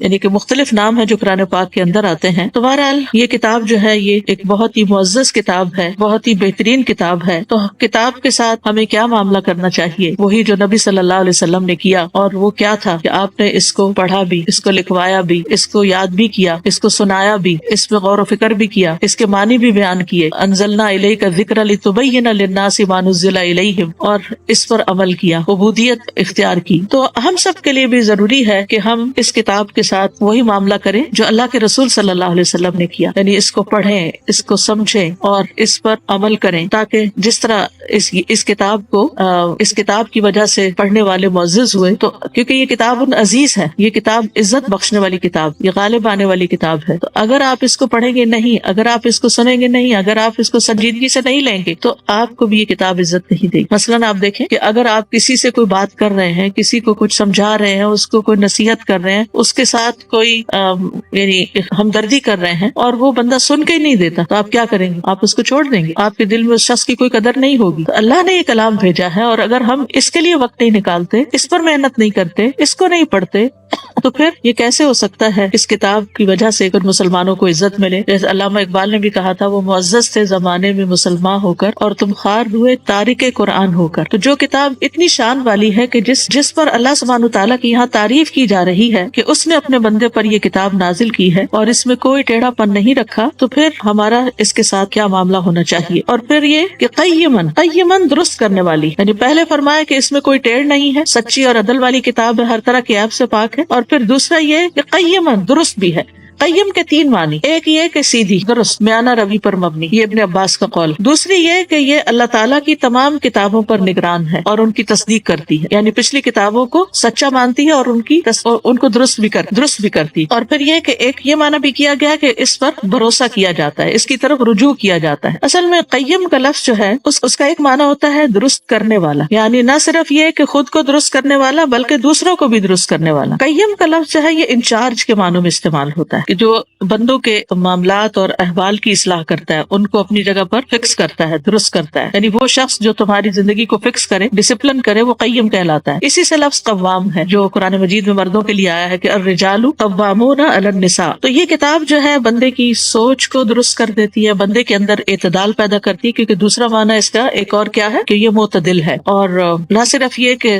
یعنی کہ مختلف نام ہیں جو قرآن پاک کے اندر آتے ہیں. تو بہرحال یہ کتاب جو ہے یہ ایک بہت ہی معزز کتاب ہے، بہت ہی بہترین کتاب ہے. تو کتاب کے ساتھ ہمیں کیا معاملہ کرنا چاہیے؟ وہی جو نبی صلی اللہ علیہ وسلم نے کیا، اور وہ کیا تھا کہ آپ نے اس کو پڑھا بھی، اس کو لکھوایا بھی، اس کو یاد بھی کیا، اس کو سنایا بھی، اس پہ غور و فکر بھی کیا، اس کے معنی بھی بیان کیے. انزلنا الیک الذکر لتبین للناس ما نزل الیہم، اور اس پر عمل کیا، عبودیت اختیار کی. تو ہم سب کے لیے بھی ضروری ہے کہ ہم اس کتاب کے ساتھ وہی معاملہ کریں جو اللہ کے رسول صلی اللہ علیہ وسلم نے کیا، یعنی اس کو پڑھیں، اس کو سمجھیں اور اس پر عمل کریں، تاکہ جس طرح اس کتاب کو اس کتاب کی وجہ سے پڑھنے والے معزز ہوئے. تو کیونکہ یہ کتاب عزیز ہے، یہ کتاب عزت بخشنے والی کتاب، یہ غالب آنے والی کتاب ہے. تو اگر آپ اس کو پڑھیں گے نہیں، اگر آپ اس کو سنیں گے نہیں، اگر آپ اس کو سنجیدگی سے نہیں لیں گے تو آپ کو بھی یہ کتاب عزت نہیں دے گی. مثلاً آپ دیکھیں کہ اگر آپ کسی سے کوئی بات کر رہے ہیں، کسی کو کچھ سمجھا رہے ہیں، اس کو کوئی نصیحت کر رہے ہیں، اس کے ساتھ کوئی یعنی ہمدردی کر رہے ہیں اور وہ بندہ سن کے ہی نہیں دیتا، تو آپ کیا کریں گے؟ آپ اس کو چھوڑ دیں گے، آپ کے دل میں اس شخص کی کوئی قدر نہیں ہوگی. تو اللہ نے یہ کلام بھیجا ہے، اور اگر ہم اس کے لیے وقت نہیں نکالتے، اس پر محنت نہیں کرتے، اس کو نہیں پڑھتے، تو پھر یہ کیسے ہو سکتا ہے اس کتاب کی وجہ سے کچھ مسلمانوں کو عزت ملے؟ جیسے علامہ اقبال نے بھی کہا تھا، وہ معزز تھے زمانے میں مسلمان ہو کر، اور تم خوار ہوئے تارک قرآن ہو کر. تو جو کتاب اتنی شان والی ہے کہ جس پر اللہ سبحانہ تعالیٰ کی یہاں تعریف کی جا رہی ہے کہ اس نے اپنے بندے پر یہ کتاب نازل کی ہے اور اس میں کوئی ٹیڑھا پن نہیں رکھا، تو پھر ہمارا اس کے ساتھ کیا معاملہ ہونا چاہیے؟ اور پھر یہ کہ قیمن درست کرنے والی، یعنی پہلے فرمایا کہ اس میں کوئی ٹیڑھ نہیں ہے، سچی اور عدل والی کتاب ہے، ہر طرح کے عیب سے پاک ہے. اور پھر دوسرا یہ کہ قیمن درست بھی ہے. قیم کے 3 معنی، ایک یہ کہ سیدھی، درست، میانہ روی پر مبنی، یہ ابن عباس کا قول. دوسری یہ کہ یہ اللہ تعالیٰ کی تمام کتابوں پر نگران ہے اور ان کی تصدیق کرتی ہے، یعنی پچھلی کتابوں کو سچا مانتی ہے اور ان کو درست بھی کرتی ہے. اور پھر یہ کہ ایک یہ معنی بھی کیا گیا کہ اس پر بھروسہ کیا جاتا ہے، اس کی طرف رجوع کیا جاتا ہے. اصل میں قیم کا لفظ جو ہے اس کا ایک معنی ہوتا ہے درست کرنے والا، یعنی نہ صرف یہ کہ خود کو درست کرنے والا بلکہ دوسروں کو بھی درست کرنے والا. قیم کا لفظ جو ہے یہ انچارج کے معنوں میں استعمال ہوتا ہے، ہے کہ جو بندوں کے معاملات اور احوال کی اصلاح کرتا ہے، ان کو اپنی جگہ پر فکس کرتا ہے، درست کرتا ہے. یعنی وہ شخص جو تمہاری زندگی کو فکس کرے، ڈسپلن کرے، وہ قیم کہلاتا ہے. اسی سے لفظ قوام ہے جو قرآن مجید میں مردوں کے لیے آیا ہے کہ الرجال قوامون علی النساء. تو یہ کتاب جو ہے بندے کی سوچ کو درست کر دیتی ہے، بندے کے اندر اعتدال پیدا کرتی ہے، کیونکہ دوسرا معنی اس کا ایک اور کیا ہے کہ یہ معتدل ہے. اور نہ صرف یہ کہ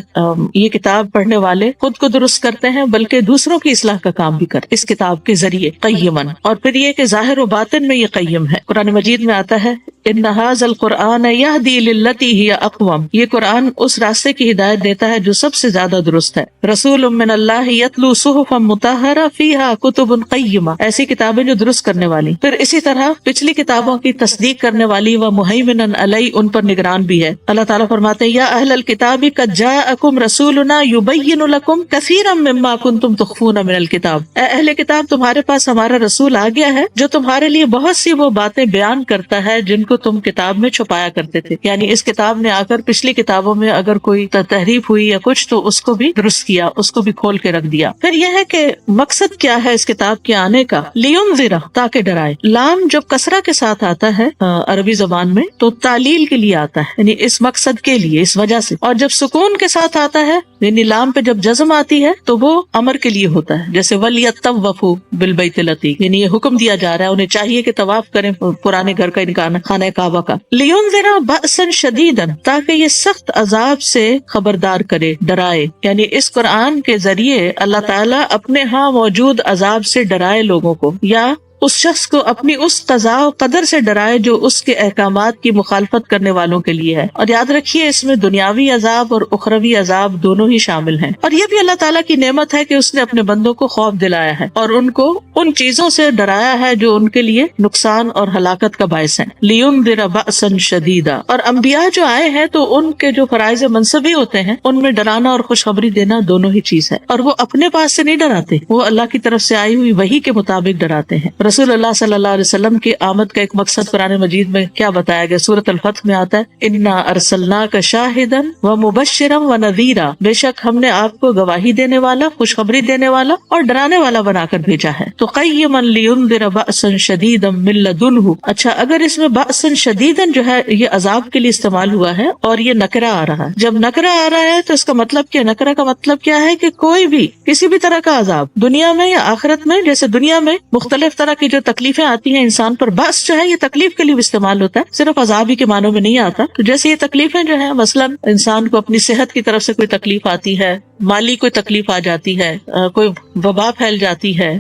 یہ کتاب پڑھنے والے خود کو درست کرتے ہیں بلکہ دوسروں کی اصلاح کا کام بھی کرتے اس کتاب کے ذریعے قیمن. اور پھر یہ کہ ظاہر و باطن میں یہ قیم ہے. قرآن مجید میں آتا ہے ان ھذا القرآن یہدی للتی ہی اقوم. یہ قرآن اس راستے کی ہدایت دیتا ہے جو سب سے زیادہ درست ہے. رسول من اللہ یتلو صحفا مطہرہ فیہا کتب قیمہ. ایسی کتابیں جو درست کرنے والی. پھر اسی طرح پچھلی کتابوں کی تصدیق کرنے والی و مہیمنا علی، ان پر نگران بھی ہے. اللہ تعالیٰ فرماتے ہیں یا اہل الکتاب قد جاءکم رسولنا یبین لکم کثیرا مما کنتم تخفون من الکتاب. اے اہل کتاب، تمہارے پاس ہمارا رسول آ گیا ہے جو تمہارے لیے بہت سی وہ باتیں بیان کرتا ہے جن کو تم کتاب میں چھپایا کرتے تھے. یعنی اس کتاب نے آ کر پچھلی کتابوں میں اگر کوئی تحریف ہوئی یا کچھ تو اس کو بھی درست کیا، اس کو بھی کھول کے رکھ دیا. پھر یہ ہے کہ مقصد کیا ہے اس کتاب کے آنے کا؟ لینذر، تاکہ ڈرائے. لام جب کسرہ کے ساتھ آتا ہے عربی زبان میں تو تعلیل کے لیے آتا ہے، یعنی اس مقصد کے لیے، اس وجہ سے. اور جب سکون کے ساتھ آتا ہے یعنی لام پہ جب جزم آتی ہے تو وہ امر کے لیے ہوتا ہے. جیسے وَلْيَطَّوَّفُوا بِالْبَيْتِ الْعَتِيقِ، یعنی یہ حکم دیا جا رہا ہے انہیں چاہیے کہ طواف کریں پرانے گھر کا، انکان خانہ کعبہ کا. لِيُنذِرَ بَأْسًا شَدِيدًا، تاکہ یہ سخت عذاب سے خبردار کرے، ڈرائے. یعنی اس قرآن کے ذریعے اللہ تعالیٰ اپنے ہاں موجود عذاب سے ڈرائے لوگوں کو، یا اس شخص کو اپنی اس قضاء و قدر سے ڈرائے جو اس کے احکامات کی مخالفت کرنے والوں کے لیے ہے. اور یاد رکھیے اس میں دنیاوی عذاب اور اخروی عذاب دونوں ہی شامل ہیں. اور یہ بھی اللہ تعالیٰ کی نعمت ہے کہ اس نے اپنے بندوں کو خوف دلایا ہے اور ان کو ان چیزوں سے ڈرایا ہے جو ان کے لیے نقصان اور ہلاکت کا باعث ہیں. لِيُنذِرَ بَأْسًا شَدِيدًا. اور انبیاء جو آئے ہیں تو ان کے جو فرائض منصبی ہوتے ہیں ان میں ڈرانا اور خوشخبری دینا دونوں ہی چیز ہے. اور وہ اپنے پاس سے نہیں ڈراتے، وہ اللہ کی طرف سے آئی ہوئی وحی کے مطابق ڈراتے ہیں. رسول اللہ صلی اللہ علیہ وسلم کی آمد کا ایک مقصد قرآن مجید میں کیا بتایا گیا؟ سورۃ الفتح میں آتا ہے انا ارسلناک شاہدا ومبشرا ونذیرا. بے شک ہم نے آپ کو گواہی دینے والا، خوشخبری دینے والا اور ڈرانے والا بنا کر بھیجا ہے. تو قیما لینذر بأسا شدیدا من لدنہ. اچھا، اگر اس میں بأسا شدیدا جو ہے یہ عذاب کے لیے استعمال ہوا ہے اور یہ نکرہ آ رہا ہے. جب نکرہ آ رہا ہے تو اس کا مطلب کیا؟ نکرہ کا مطلب کیا ہے کہ کوئی بھی کسی بھی طرح کا عذاب دنیا میں یا آخرت میں. جیسے دنیا میں مختلف طرح کی جو تکلیفیں آتی ہیں انسان پر، بس جو ہے یہ تکلیف کے لیے استعمال ہوتا ہے، صرف عذاب ہی کے معنوں میں نہیں آتا. تو جیسے یہ تکلیفیں جو ہیں مثلاً انسان کو اپنی صحت کی طرف سے کوئی تکلیف آتی ہے، مالی کوئی تکلیف آ جاتی ہے، کوئی وبا پھیل جاتی ہے،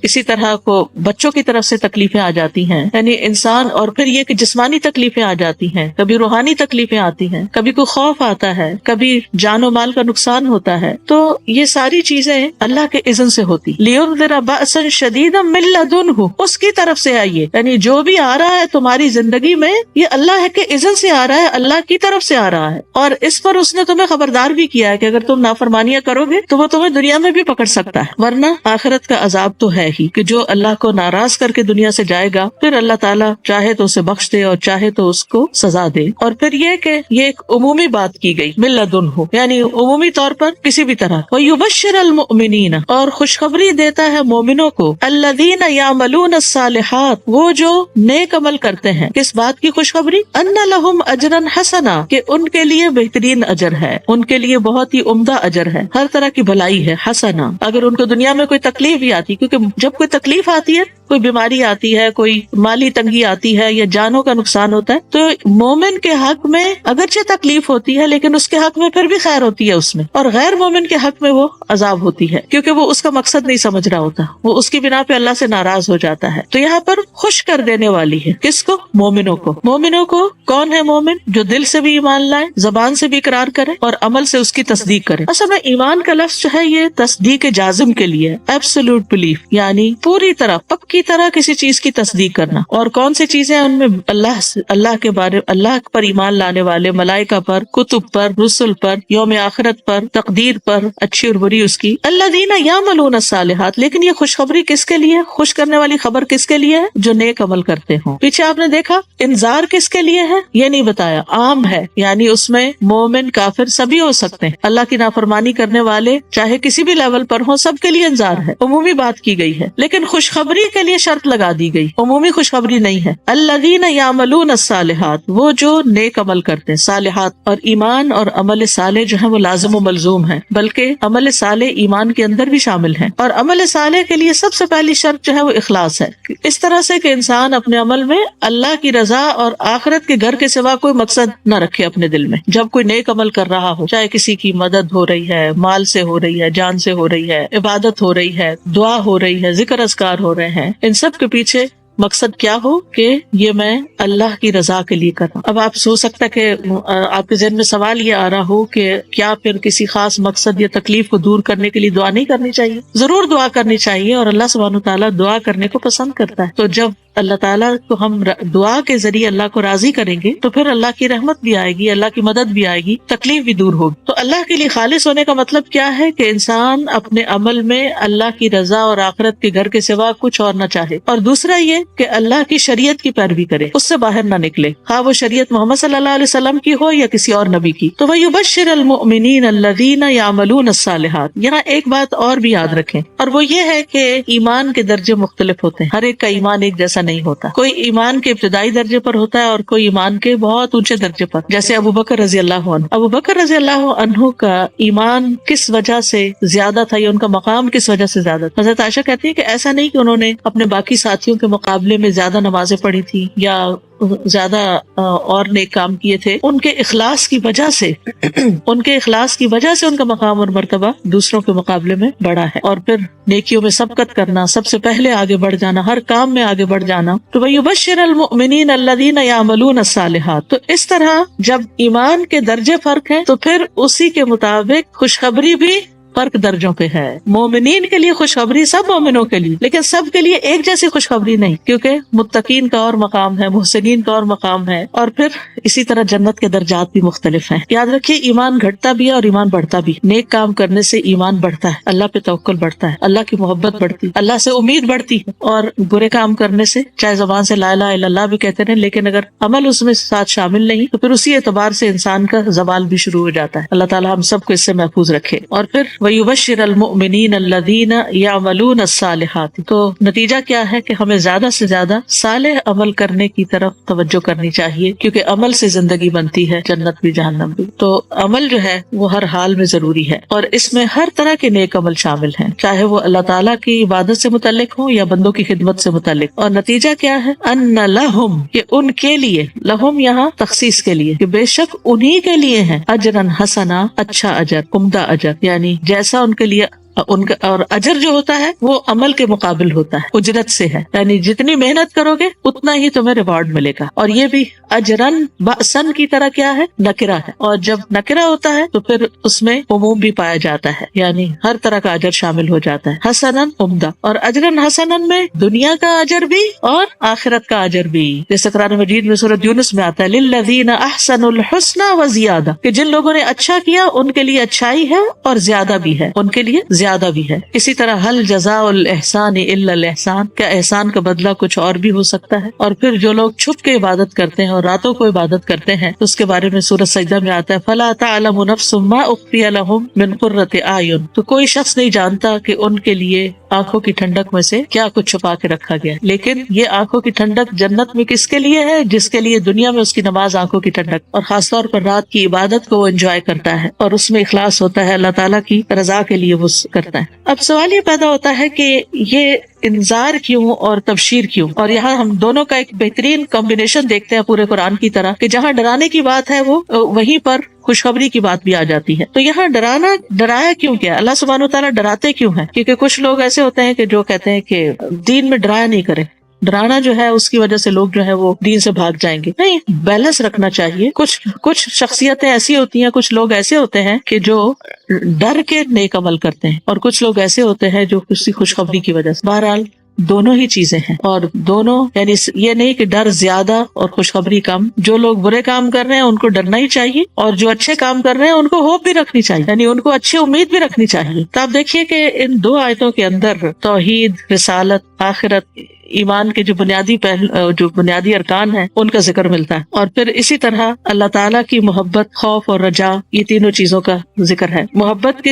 اسی طرح کو بچوں کی طرف سے تکلیفیں آ جاتی ہیں، یعنی انسان. اور پھر یہ کہ جسمانی تکلیفیں آ جاتی ہیں، کبھی روحانی تکلیفیں آتی ہیں، کبھی کوئی خوف آتا ہے، کبھی جان و مال کا نقصان ہوتا ہے. تو یہ ساری چیزیں اللہ کے اذن سے ہوتی. لِيُنذِرَ بَأْسًا شَدِيدًا مِن لَدُنْهُ، اس کی طرف سے آئیے. یعنی جو بھی آ رہا ہے تمہاری زندگی میں یہ اللہ کے اذن سے آ رہا ہے، اللہ کی طرف سے آ رہا ہے. اور اس پر اس نے تمہیں خبردار بھی کیا ہے کہ اگر تم نافرمانیاں کرو گے تو وہ تمہیں دنیا میں بھی پکڑ سکتا ہے، ورنہ آخرت کا عذاب تو ہے ہی کہ جو اللہ کو ناراض کر کے دنیا سے جائے گا پھر اللہ تعالیٰ چاہے تو اسے بخش دے اور چاہے تو اس کو سزا دے. اور پھر یہ کہ یہ ایک عمومی بات کی گئی من لدنہ، یعنی عمومی طور پر کسی بھی طرح. وَيُبَشِّرَ الْمُؤْمِنِينَ، اور خوشخبری دیتا ہے مومنوں کو، الَّذِينَ يَعْمَلُونَ الصَّالِحَاتِ، وہ جو نیک عمل کرتے ہیں. کس بات کی خوشخبری؟ أَنَّ لَهُمْ أَجْرًا حَسَنًا، کہ ان کے لیے بہترین اجر ہے، ان کے لیے بہت ہی عمدہ اجر ہے، ہر طرح کی بھلائی ہے. حسنا، اگر ان کو دنیا میں کوئی تکلیف بھی آتی، کیونکہ جب کوئی تکلیف آتی ہے، کوئی بیماری آتی ہے، کوئی مالی تنگی آتی ہے یا جانوں کا نقصان ہوتا ہے، تو مومن کے حق میں اگرچہ تکلیف ہوتی ہے لیکن اس کے حق میں پھر بھی خیر ہوتی ہے اس میں، اور غیر مومن کے حق میں وہ عذاب ہوتی ہے کیونکہ وہ اس کا مقصد نہیں سمجھ رہا ہوتا، وہ اس کی بنا پہ اللہ سے ناراض ہو جاتا ہے. تو یہاں پر خوش کر دینے والی ہے کس کو؟ مومنوں کو. مومنوں کو کون ہے مومن؟ جو دل سے بھی ایمان لائے، زبان سے بھی اقرار کرے اور عمل سے اس کی تصدیق کرے. اصل میں ایمان کا لفظ جو ہے یہ تصدیق جازم کے لیے ہے، ایبسولوٹ بلیف، یعنی پوری طرح پکی کی طرح کسی چیز کی تصدیق کرنا. اور کون سی چیزیں ان میں اللہ کے بارے، اللہ پر ایمان لانے والے، ملائکہ پر، کتب پر، رسل پر، یوم آخرت پر، تقدیر پر، اچھی اور بری اس کی. الذین یعملون الصالحات، لیکن یہ خوشخبری کس کے لیے، خوش کرنے والی خبر کس کے لیے ہے؟ جو نیک عمل کرتے ہوں. پیچھے آپ نے دیکھا انذار کس کے لیے ہے یہ نہیں بتایا، عام ہے، یعنی اس میں مومن کافر سبھی ہو سکتے ہیں. اللہ کی نافرمانی کرنے والے چاہے کسی بھی لیول پر ہوں، سب کے لیے انذار ہے، عمومی بات کی گئی ہے. لیکن خوشخبری کے لیے شرط لگا دی گئی، عمومی خوشخبری نہیں ہے. الذین یعملون الصالحات، وہ جو نیک عمل کرتے ہیں. صالحات اور ایمان اور عمل صالح جو ہے وہ لازم و ملزوم ہے، بلکہ عمل صالح ایمان کے اندر بھی شامل ہے. اور عمل صالح کے لیے سب سے پہلی شرط جو ہے وہ اخلاص ہے، اس طرح سے کہ انسان اپنے عمل میں اللہ کی رضا اور آخرت کے گھر کے سوا کوئی مقصد نہ رکھے اپنے دل میں. جب کوئی نیک عمل کر رہا ہو، چاہے کسی کی مدد ہو رہی ہے، مال سے ہو رہی ہے، جان سے ہو رہی ہے، عبادت ہو رہی ہے، دعا ہو رہی ہے، ذکر اذکار ہو رہے ہیں، ان سب کے پیچھے مقصد کیا ہو کہ یہ میں اللہ کی رضا کے لیے کر رہا ہوں. اب آپ سوچ سکتا ہے کہ آپ کے ذہن میں سوال یہ آ رہا ہو کہ کیا پھر کسی خاص مقصد یا تکلیف کو دور کرنے کے لیے دعا نہیں کرنی چاہیے؟ ضرور دعا کرنی چاہیے، اور اللہ سبحانہ وتعالیٰ دعا کرنے کو پسند کرتا ہے. تو جب اللہ تعالیٰ کو ہم دعا کے ذریعے اللہ کو راضی کریں گے تو پھر اللہ کی رحمت بھی آئے گی، اللہ کی مدد بھی آئے گی، تکلیف بھی دور ہوگی. تو اللہ کے لیے خالص ہونے کا مطلب کیا ہے کہ انسان اپنے عمل میں اللہ کی رضا اور آخرت کے گھر کے سوا کچھ اور نہ چاہے. اور دوسرا یہ کہ اللہ کی شریعت کی پیروی کرے، اس سے باہر نہ نکلے، خواہ وہ شریعت محمد صلی اللہ علیہ وسلم کی ہو یا کسی اور نبی کی. تو وَيُبَشِّرَ الْمُؤْمِنِينَ الَّذِينَ يَعْمَلُونَ الصَّالِحَاتِ، یہاں ایک بات اور بھی یاد رکھیں، اور وہ یہ ہے کہ ایمان کے درجے مختلف ہوتے ہیں، ہر ایک کا ایمان ایک جیسا نہیں ہوتا. کوئی ایمان کے ابتدائی درجے پر ہوتا ہے اور کوئی ایمان کے بہت اونچے درجے پر، جیسے ابو بکر رضی اللہ عنہ. ابو بکر رضی اللہ عنہ کا ایمان کس وجہ سے زیادہ تھا یا ان کا مقام کس وجہ سے زیادہ تھا؟ حضرت عائشہ کہتی ہے کہ ایسا نہیں کہ انہوں نے اپنے باقی ساتھیوں کے مقابلے میں زیادہ نمازیں پڑھی تھی یا زیادہ اور نیک کام کیے تھے. ان کے اخلاص کی وجہ سے ان کے اخلاص کی وجہ سے ان کا مقام اور مرتبہ دوسروں کے مقابلے میں بڑا ہے. اور پھر نیکیوں میں سبقت کرنا، سب سے پہلے آگے بڑھ جانا، ہر کام میں آگے بڑھ جانا. تو وَيُبَشِّرَ الْمُؤْمِنِينَ الَّذِينَ يَعْمَلُونَ الصَّالِحَاتِ. تو اس طرح جب ایمان کے درجے فرق ہیں تو پھر اسی کے مطابق خوشخبری بھی فرق درجوں پہ ہے. مومنین کے لیے خوشخبری سب مومنوں کے لیے، لیکن سب کے لیے ایک جیسی خوشخبری نہیں، کیونکہ متقین کا اور مقام ہے، محسنین کا اور مقام ہے. اور پھر اسی طرح جنت کے درجات بھی مختلف ہیں. یاد رکھیے ایمان گھٹتا بھی ہے اور ایمان بڑھتا بھی. نیک کام کرنے سے ایمان بڑھتا ہے، اللہ پہ توکل بڑھتا ہے، اللہ کی محبت بڑھتی، اللہ سے امید بڑھتی ہے. اور برے کام کرنے سے چاہے زبان سے لا الہ الا اللہ بھی کہتے رہیں، لیکن اگر عمل اس میں ساتھ شامل نہیں تو پھر اسی اعتبار سے انسان کا زوال بھی شروع ہو جاتا ہے. اللہ تعالیٰ ہم سب کو اس سے محفوظ رکھے. اور پھر وَيُبَشِّرَ الْمُؤْمِنِينَ الَّذِينَ يَعْمَلُونَ الصَّالِحَاتِ. تو نتیجہ کیا ہے کہ ہمیں زیادہ سے زیادہ صالح عمل کرنے کی طرف توجہ کرنی چاہیے، کیونکہ عمل سے زندگی بنتی ہے، جنت بھی جہنم بھی. تو عمل جو ہے وہ ہر حال میں ضروری ہے، اور اس میں ہر طرح کے نیک عمل شامل ہیں، چاہے وہ اللہ تعالیٰ کی عبادت سے متعلق ہوں یا بندوں کی خدمت سے متعلق. اور نتیجہ کیا ہے؟ ان لہم، کہ ان کے لیے، لہم یہاں تخصیص کے لیے، کہ بے شک انہی کے لیے ہے، اجرن حسنا، اچھا اجر، عمدہ اجر، یعنی جیسا ان کے لیے ان کا. اور اجر جو ہوتا ہے وہ عمل کے مقابل ہوتا ہے، اجرت سے ہے، یعنی جتنی محنت کرو گے اتنا ہی تمہیں ریوارڈ ملے گا. اور یہ بھی اجرن بأسن کی طرح کیا ہے؟ نکرہ ہے. اور جب نکرہ ہوتا ہے تو پھر اس میں عموم بھی پایا جاتا ہے، یعنی ہر طرح کا اجر شامل ہو جاتا ہے. حسنن، عمدہ. اور اجرن حسنن میں دنیا کا اجر بھی اور آخرت کا اجر بھی، جیسے قرآن مجید میں سورۃ یونس میں آتا ہے للذین احسنوا الحسنى وزیادہ، کہ جن لوگوں نے اچھا کیا ان کے لیے اچھائی ہے اور زیادہ بھی ہے، ان کے لیے زیادہ بھی ہے. اسی طرح حل جزاء الاحسان الا الاحسان، کیا احسان کا بدلہ کچھ اور بھی ہو سکتا ہے؟ اور پھر جو لوگ چھپ کے عبادت کرتے ہیں اور راتوں کو عبادت کرتے ہیں تو اس کے بارے میں سورۃ سجدہ میں آتا ہے فلا تعلم نفس ما اخفی لهم من قرۃ اعین. تو کوئی شخص نہیں جانتا کہ ان کے لیے آنکھوں کی ٹھنڈک میں سے کیا کچھ چھپا کے رکھا گیا. لیکن یہ آنکھوں کی ٹھنڈک جنت میں کس کے لیے ہے؟ جس کے لیے دنیا میں اس کی نماز آنکھوں کی ٹھنڈک، اور خاص طور پر رات کی عبادت کو وہ انجوائے کرتا ہے اور اس میں اخلاص ہوتا ہے، اللہ تعالیٰ کی رضا کے لیے وہ کرتا ہے. اب سوال یہ پیدا ہوتا ہے کہ یہ انذار کیوں اور تبشیر کیوں؟ اور یہاں ہم دونوں کا ایک بہترین کمبینیشن دیکھتے ہیں پورے قرآن کی طرح، کہ جہاں ڈرانے کی بات ہے وہ وہیں پر خوشخبری کی بات بھی آ جاتی ہے. تو یہاں ڈرایا کیوں کیا؟ اللہ سبحانہ و تعالیٰ ڈراتے کیوں ہیں؟ کیونکہ کچھ لوگ ایسے ہوتے ہیں کہ جو کہتے ہیں کہ دین میں ڈرایا نہیں کرے، ڈرانا جو ہے اس کی وجہ سے لوگ جو ہے وہ دین سے بھاگ جائیں گے. نہیں، بیلنس رکھنا چاہیے. کچھ شخصیتیں ایسی ہوتی ہیں، کچھ لوگ ایسے ہوتے ہیں کہ جو ڈر کے نیک عمل کرتے ہیں، اور کچھ لوگ ایسے ہوتے ہیں جو کسی خوشخبری کی وجہ سے. بہرحال دونوں ہی چیزیں ہیں، اور دونوں یعنی یہ نہیں کہ ڈر زیادہ اور خوشخبری کم. جو لوگ برے کام کر رہے ہیں ان کو ڈرنا ہی چاہیے، اور جو اچھے کام کر رہے ہیں ان کو ہوپ بھی رکھنی چاہیے، یعنی ان کو اچھی امید بھی رکھنی چاہیے. تو آپ دیکھیے کہ ان دو آیتوں کے اندر توحید، رسالت، آخرت، ایمان کے جو بنیادی ارکان ہیں ان کا ذکر ملتا ہے، اور پھر اسی طرح اللہ تعالیٰ کی محبت، خوف اور رجا، یہ تینوں چیزوں کا ذکر ہے. محبت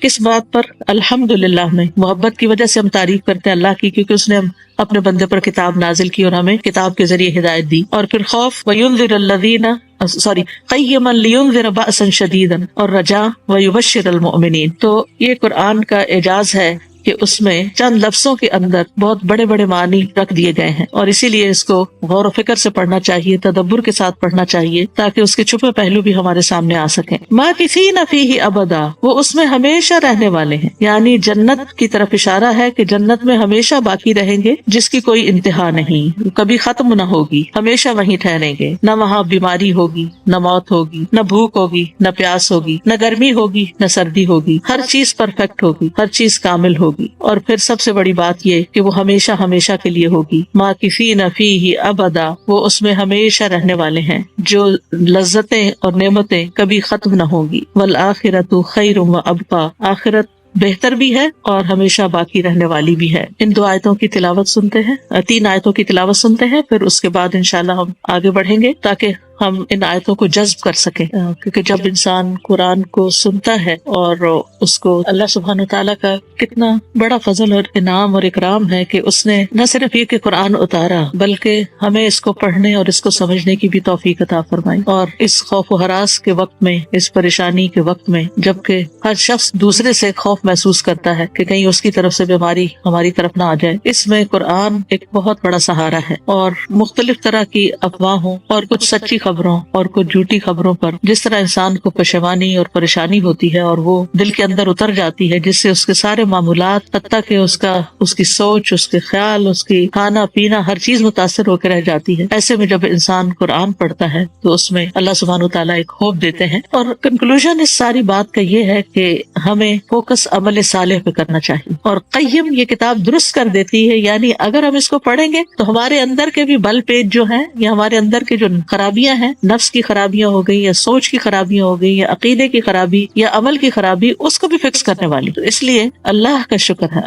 کس بات پر؟ الحمدللہ میں محبت کی وجہ سے ہم تعریف کرتے ہیں اللہ کی، کیونکہ اس نے اپنے بندے پر کتاب نازل کی اور ہمیں کتاب کے ذریعے ہدایت دی. اور پھر خوف وَيُنذِرَ الَّذِينَ قَيِّمًا لِيُنذِرَ بَأْسًا شَدِيدًا، اور رجا وَيُبَشِّرَ الْمُؤْمِنِينَ. تو یہ قرآن کا اعجاز ہے کہ اس میں چند لفظوں کے اندر بہت بڑے بڑے معنی رکھ دیے گئے ہیں، اور اسی لیے اس کو غور و فکر سے پڑھنا چاہیے، تدبر کے ساتھ پڑھنا چاہیے، تاکہ اس کے چھپے پہلو بھی ہمارے سامنے آ سکیں. ماکثین فیہ ابدا، وہ اس میں ہمیشہ رہنے والے ہیں، یعنی جنت کی طرف اشارہ ہے کہ جنت میں ہمیشہ باقی رہیں گے، جس کی کوئی انتہا نہیں، کبھی ختم نہ ہوگی، ہمیشہ وہیں ٹھہریں گے. نہ وہاں بیماری ہوگی، نہ موت ہوگی، نہ بھوک ہوگی، نہ پیاس ہوگی، نہ گرمی ہوگی، نہ سردی ہوگی، ہر چیز پرفیکٹ ہوگی، ہر چیز کامل ہوگی. اور پھر سب سے بڑی بات یہ کہ وہ ہمیشہ ہمیشہ کے لیے ہوگی. ماکثین فیہ ابدا، وہ اس میں ہمیشہ رہنے والے ہیں، جو لذتیں اور نعمتیں کبھی ختم نہ ہوگی. والآخرۃ خیر وابقی، آخرت بہتر بھی ہے اور ہمیشہ باقی رہنے والی بھی ہے. ان دو آیتوں کی تلاوت سنتے ہیں، 3 آیتوں کی تلاوت سنتے ہیں، پھر اس کے بعد انشاءاللہ ہم آگے بڑھیں گے تاکہ ہم ان آیتوں کو جذب کر سکیں. کیونکہ جب انسان قرآن کو سنتا ہے اور اس کو اللہ سبحانہ تعالیٰ کا کتنا بڑا فضل اور انعام اور اکرام ہے کہ اس نے نہ صرف یہ کہ قرآن اتارا بلکہ ہمیں اس کو پڑھنے اور اس کو سمجھنے کی بھی توفیق عطا فرمائی. اور اس خوف و ہراس کے وقت میں، اس پریشانی کے وقت میں، جبکہ ہر شخص دوسرے سے خوف محسوس کرتا ہے کہ کہیں اس کی طرف سے بیماری ہماری طرف نہ آ جائے، اس میں قرآن ایک بہت بڑا سہارا ہے. اور مختلف طرح کی افواہوں اور کچھ سچی خبروں اور کچھ جھوٹی خبروں پر جس طرح انسان کو پشیمانی اور پریشانی ہوتی ہے اور وہ دل کے اندر اتر جاتی ہے، جس سے اس کے سارے معمولات، حتیٰ کہ اس کی سوچ، اس کے خیال، اس کی کھانا پینا، ہر چیز متاثر ہو کے رہ جاتی ہے. ایسے میں جب انسان قرآن پڑھتا ہے تو اس میں اللہ سبحانہ وتعالیٰ ایک ہوپ دیتے ہیں. اور کنکلوژن اس ساری بات کا یہ ہے کہ ہمیں فوکس عمل صالح پہ کرنا چاہیے. اور قیم یہ کتاب درست کر دیتی ہے، یعنی اگر ہم اس کو پڑھیں گے تو ہمارے اندر کے بھی بل پیج جو ہیں، یا ہمارے اندر کے جو خرابیاں ہیں، نفس کی خرابیاں ہو گئی، یا سوچ کی خرابیاں ہو گئی، یا عقیدے کی خرابی، یا عمل کی خرابی، اس کو بھی فکس کرنے والی. تو اس لیے اللہ کا شکر ہے،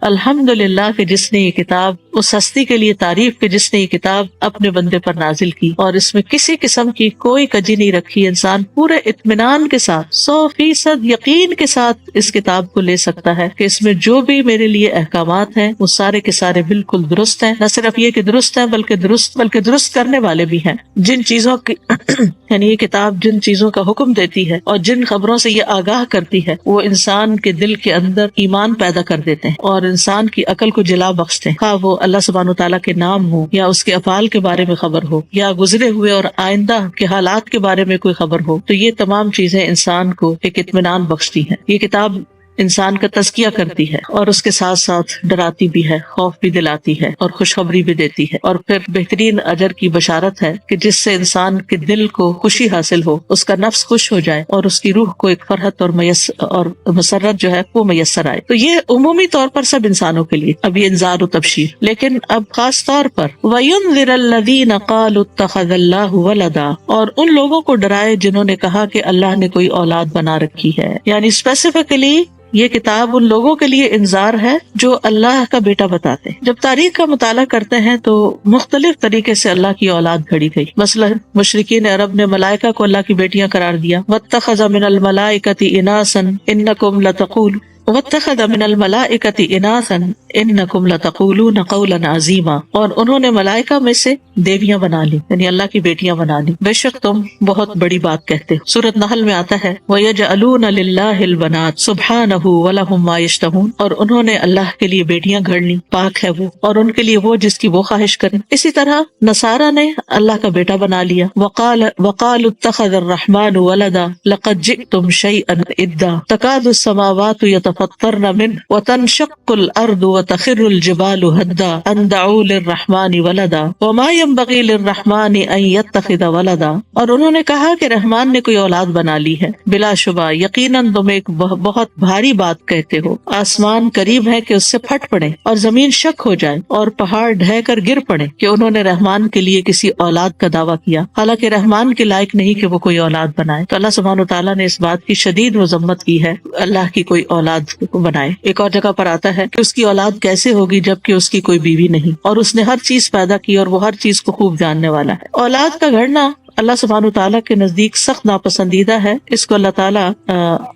الحمدللہ کہ جس نے یہ کتاب، اس ہستی کے لیے تعریف کہ جس نے یہ کتاب اپنے بندے پر نازل کی، اور اس میں کسی قسم کی کوئی کجی نہیں رکھی. انسان پورے اطمینان کے ساتھ 100% یقین کے ساتھ اس کتاب کو لے سکتا ہے کہ اس میں جو بھی میرے لیے احکامات ہیں وہ سارے کے سارے بالکل درست ہیں. نہ صرف یہ کہ درست ہیں بلکہ درست کرنے والے بھی ہیں. جن چیزوں کی یعنی یہ کتاب جن چیزوں کا حکم دیتی ہے اور جن خبروں سے یہ آگاہ کرتی ہے، وہ انسان کے دل کے اندر ایمان پیدا کر دیتے ہیں اور انسان کی عقل کو جلا بخشتے ہیں. خواہ وہ اللہ سبحانہ تعالیٰ کے نام ہو، یا اس کے افعال کے بارے میں خبر ہو، یا گزرے ہوئے اور آئندہ کے حالات کے بارے میں کوئی خبر ہو، تو یہ تمام چیزیں انسان کو ایک اطمینان بخشتی ہیں. یہ کتاب انسان کا تزکیہ کرتی ہے اور اس کے ساتھ ساتھ ڈراتی بھی ہے، خوف بھی دلاتی ہے اور خوشخبری بھی دیتی ہے. اور پھر بہترین اجر کی بشارت ہے کہ جس سے انسان کے دل کو خوشی حاصل ہو، اس کا نفس خوش ہو جائے اور اس کی روح کو ایک فرحت اور مسرت جو ہے وہ میسر آئے. تو یہ عمومی طور پر سب انسانوں کے لیے اب یہ انذار و تبشیر، لیکن اب خاص طور پر وَيُنذِرَ الَّذِينَ قَالُوا اتَّخَذَ اللَّهُ وَلَدًا، اور ان لوگوں کو ڈرائے جنہوں نے کہا کہ اللہ نے کوئی اولاد بنا رکھی ہے. یعنی اسپیسیفکلی یہ کتاب ان لوگوں کے لیے انذار ہے جو اللہ کا بیٹا بتاتے ہیں. جب تاریخ کا مطالعہ کرتے ہیں تو مختلف طریقے سے اللہ کی اولاد گھڑی گئی. مثلا مشرکین عرب نے ملائکہ کو اللہ کی بیٹیاں قرار دیا. وَاتَّخَذَ مِنَ الْمَلَائِكَةِ إِنَاثًا إِنَّكُمْ لَتَقُولُونَ وَاتَّخَذَ مِنَ الْمَلَائِكَةِ إِنَاثًا إِنَّكُمْ لَتَقُولُونَ قَوْلًا عَظِيمًا، اور انہوں نے ملائکہ میں سے دیویاں بنا لی، یعنی اللہ کی بیٹیاں بنا لی. بے شک تم بہت بڑی بات کہتے ہو. سورۃ نحل میں آتا ہے وَيَجْعَلُونَ لِلَّهِ الْبَنَاتِ سُبْحَانَهُ وَلَهُم مَّا يَشْتَهُونَ، اور انہوں نے اللہ کے لیے بیٹیاں گھڑ لی، پاک ہے وہ، اور ان کے لیے وہ جس کی وہ خواہش کریں. اسی طرح نصارہ نے اللہ کا بیٹا بنا لیا. وَقَالُوا اتَّخَذَ الرَّحْمَنُ وَلَدًا لَقَدْ جِئْتُمْ شَيْئًا إِدًّا تَكَادُ السَّمَاوَاتُ يتفطرن منه وتنشق الأرض وتخر الجبال هدا أن دعوا للرحمن ولدا وما ينبغي للرحمن أن يتخذ ولدا. اور انہوں نے کہا کہ رحمان نے کوئی اولاد بنا لی ہے، بلا شبہ یقیناً تم ایک بہت بھاری بات کہتے ہو، آسمان قریب ہے کہ اس سے پھٹ پڑے اور زمین شک ہو جائے اور پہاڑ ڈھہ کر گر پڑے کہ انہوں نے رحمان کے لیے کسی اولاد کا دعویٰ کیا، حالانکہ رحمان کے لائق نہیں کہ وہ کوئی اولاد بنائے. تو اللہ سبحانہ وتعالیٰ نے اس بات کی شدید مذمت کی ہے اللہ کی کوئی اولاد بنائے. ایک اور جگہ پر آتا ہے کہ اس کی اولاد کیسے ہوگی جبکہ اس کی کوئی بیوی نہیں، اور اس نے ہر چیز پیدا کی اور وہ ہر چیز کو خوب جاننے والا ہے. اولاد کا گھڑنا اللہ سبحانہ وتعالیٰ کے نزدیک سخت ناپسندیدہ ہے، اس کو اللہ تعالیٰ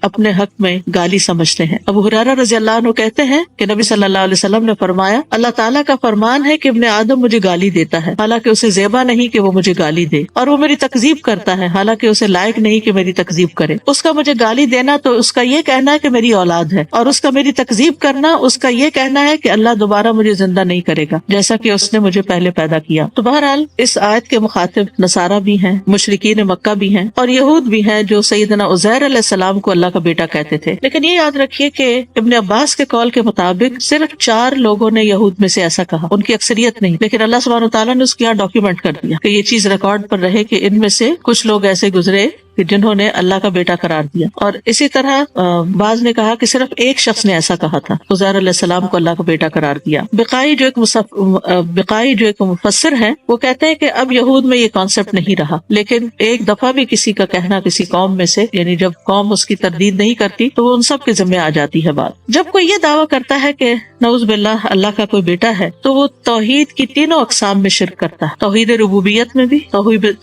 اپنے حق میں گالی سمجھتے ہیں. ابو ہریرہ رضی اللہ عنہ کہتے ہیں کہ نبی صلی اللہ علیہ وسلم نے فرمایا اللہ تعالیٰ کا فرمان ہے کہ ابن آدم مجھے گالی دیتا ہے حالانکہ اسے زیبا نہیں کہ وہ مجھے گالی دے، اور وہ میری تکذیب کرتا ہے حالانکہ اسے لائق نہیں کہ میری تکذیب کرے. اس کا مجھے گالی دینا تو اس کا یہ کہنا ہے کہ میری اولاد ہے، اور اس کا میری تکذیب کرنا اس کا یہ کہنا ہے کہ اللہ دوبارہ مجھے زندہ نہیں کرے گا جیسا کہ اس نے مجھے پہلے پیدا کیا. تو بہرحال اس آیت کے مخاطب نصارہ بھی ہیں، مشرکین مکہ بھی ہیں، اور یہود بھی ہیں جو سیدنا عزیر علیہ السلام کو اللہ کا بیٹا کہتے تھے. لیکن یہ یاد رکھیے کہ ابن عباس کے قول کے مطابق صرف 4 لوگوں نے یہود میں سے ایسا کہا، ان کی اکثریت نہیں. لیکن اللہ سبحانہ وتعالیٰ نے اس کو یہاں ڈاکیومنٹ کر دیا کہ یہ چیز ریکارڈ پر رہے کہ ان میں سے کچھ لوگ ایسے گزرے کہ جنہوں نے اللہ کا بیٹا قرار دیا. اور اسی طرح بعض نے کہا کہ صرف ایک شخص نے ایسا کہا تھا، عزیر علیہ السلام کو اللہ کا بیٹا قرار دیا. بقائی جو ایک مفسر ہے وہ کہتے ہیں کہ اب یہود میں یہ کانسیپٹ نہیں رہا، لیکن ایک دفعہ بھی کسی کا کہنا کسی قوم میں سے، یعنی جب قوم اس کی تردید نہیں کرتی تو وہ ان سب کے ذمہ آ جاتی ہے بات. جب کوئی یہ دعویٰ کرتا ہے کہ نعوذ باللہ اللہ کا کوئی بیٹا ہے تو وہ توحید کی تینوں اقسام میں شرک کرتا ہے، توحید ربوبیت میں بھی،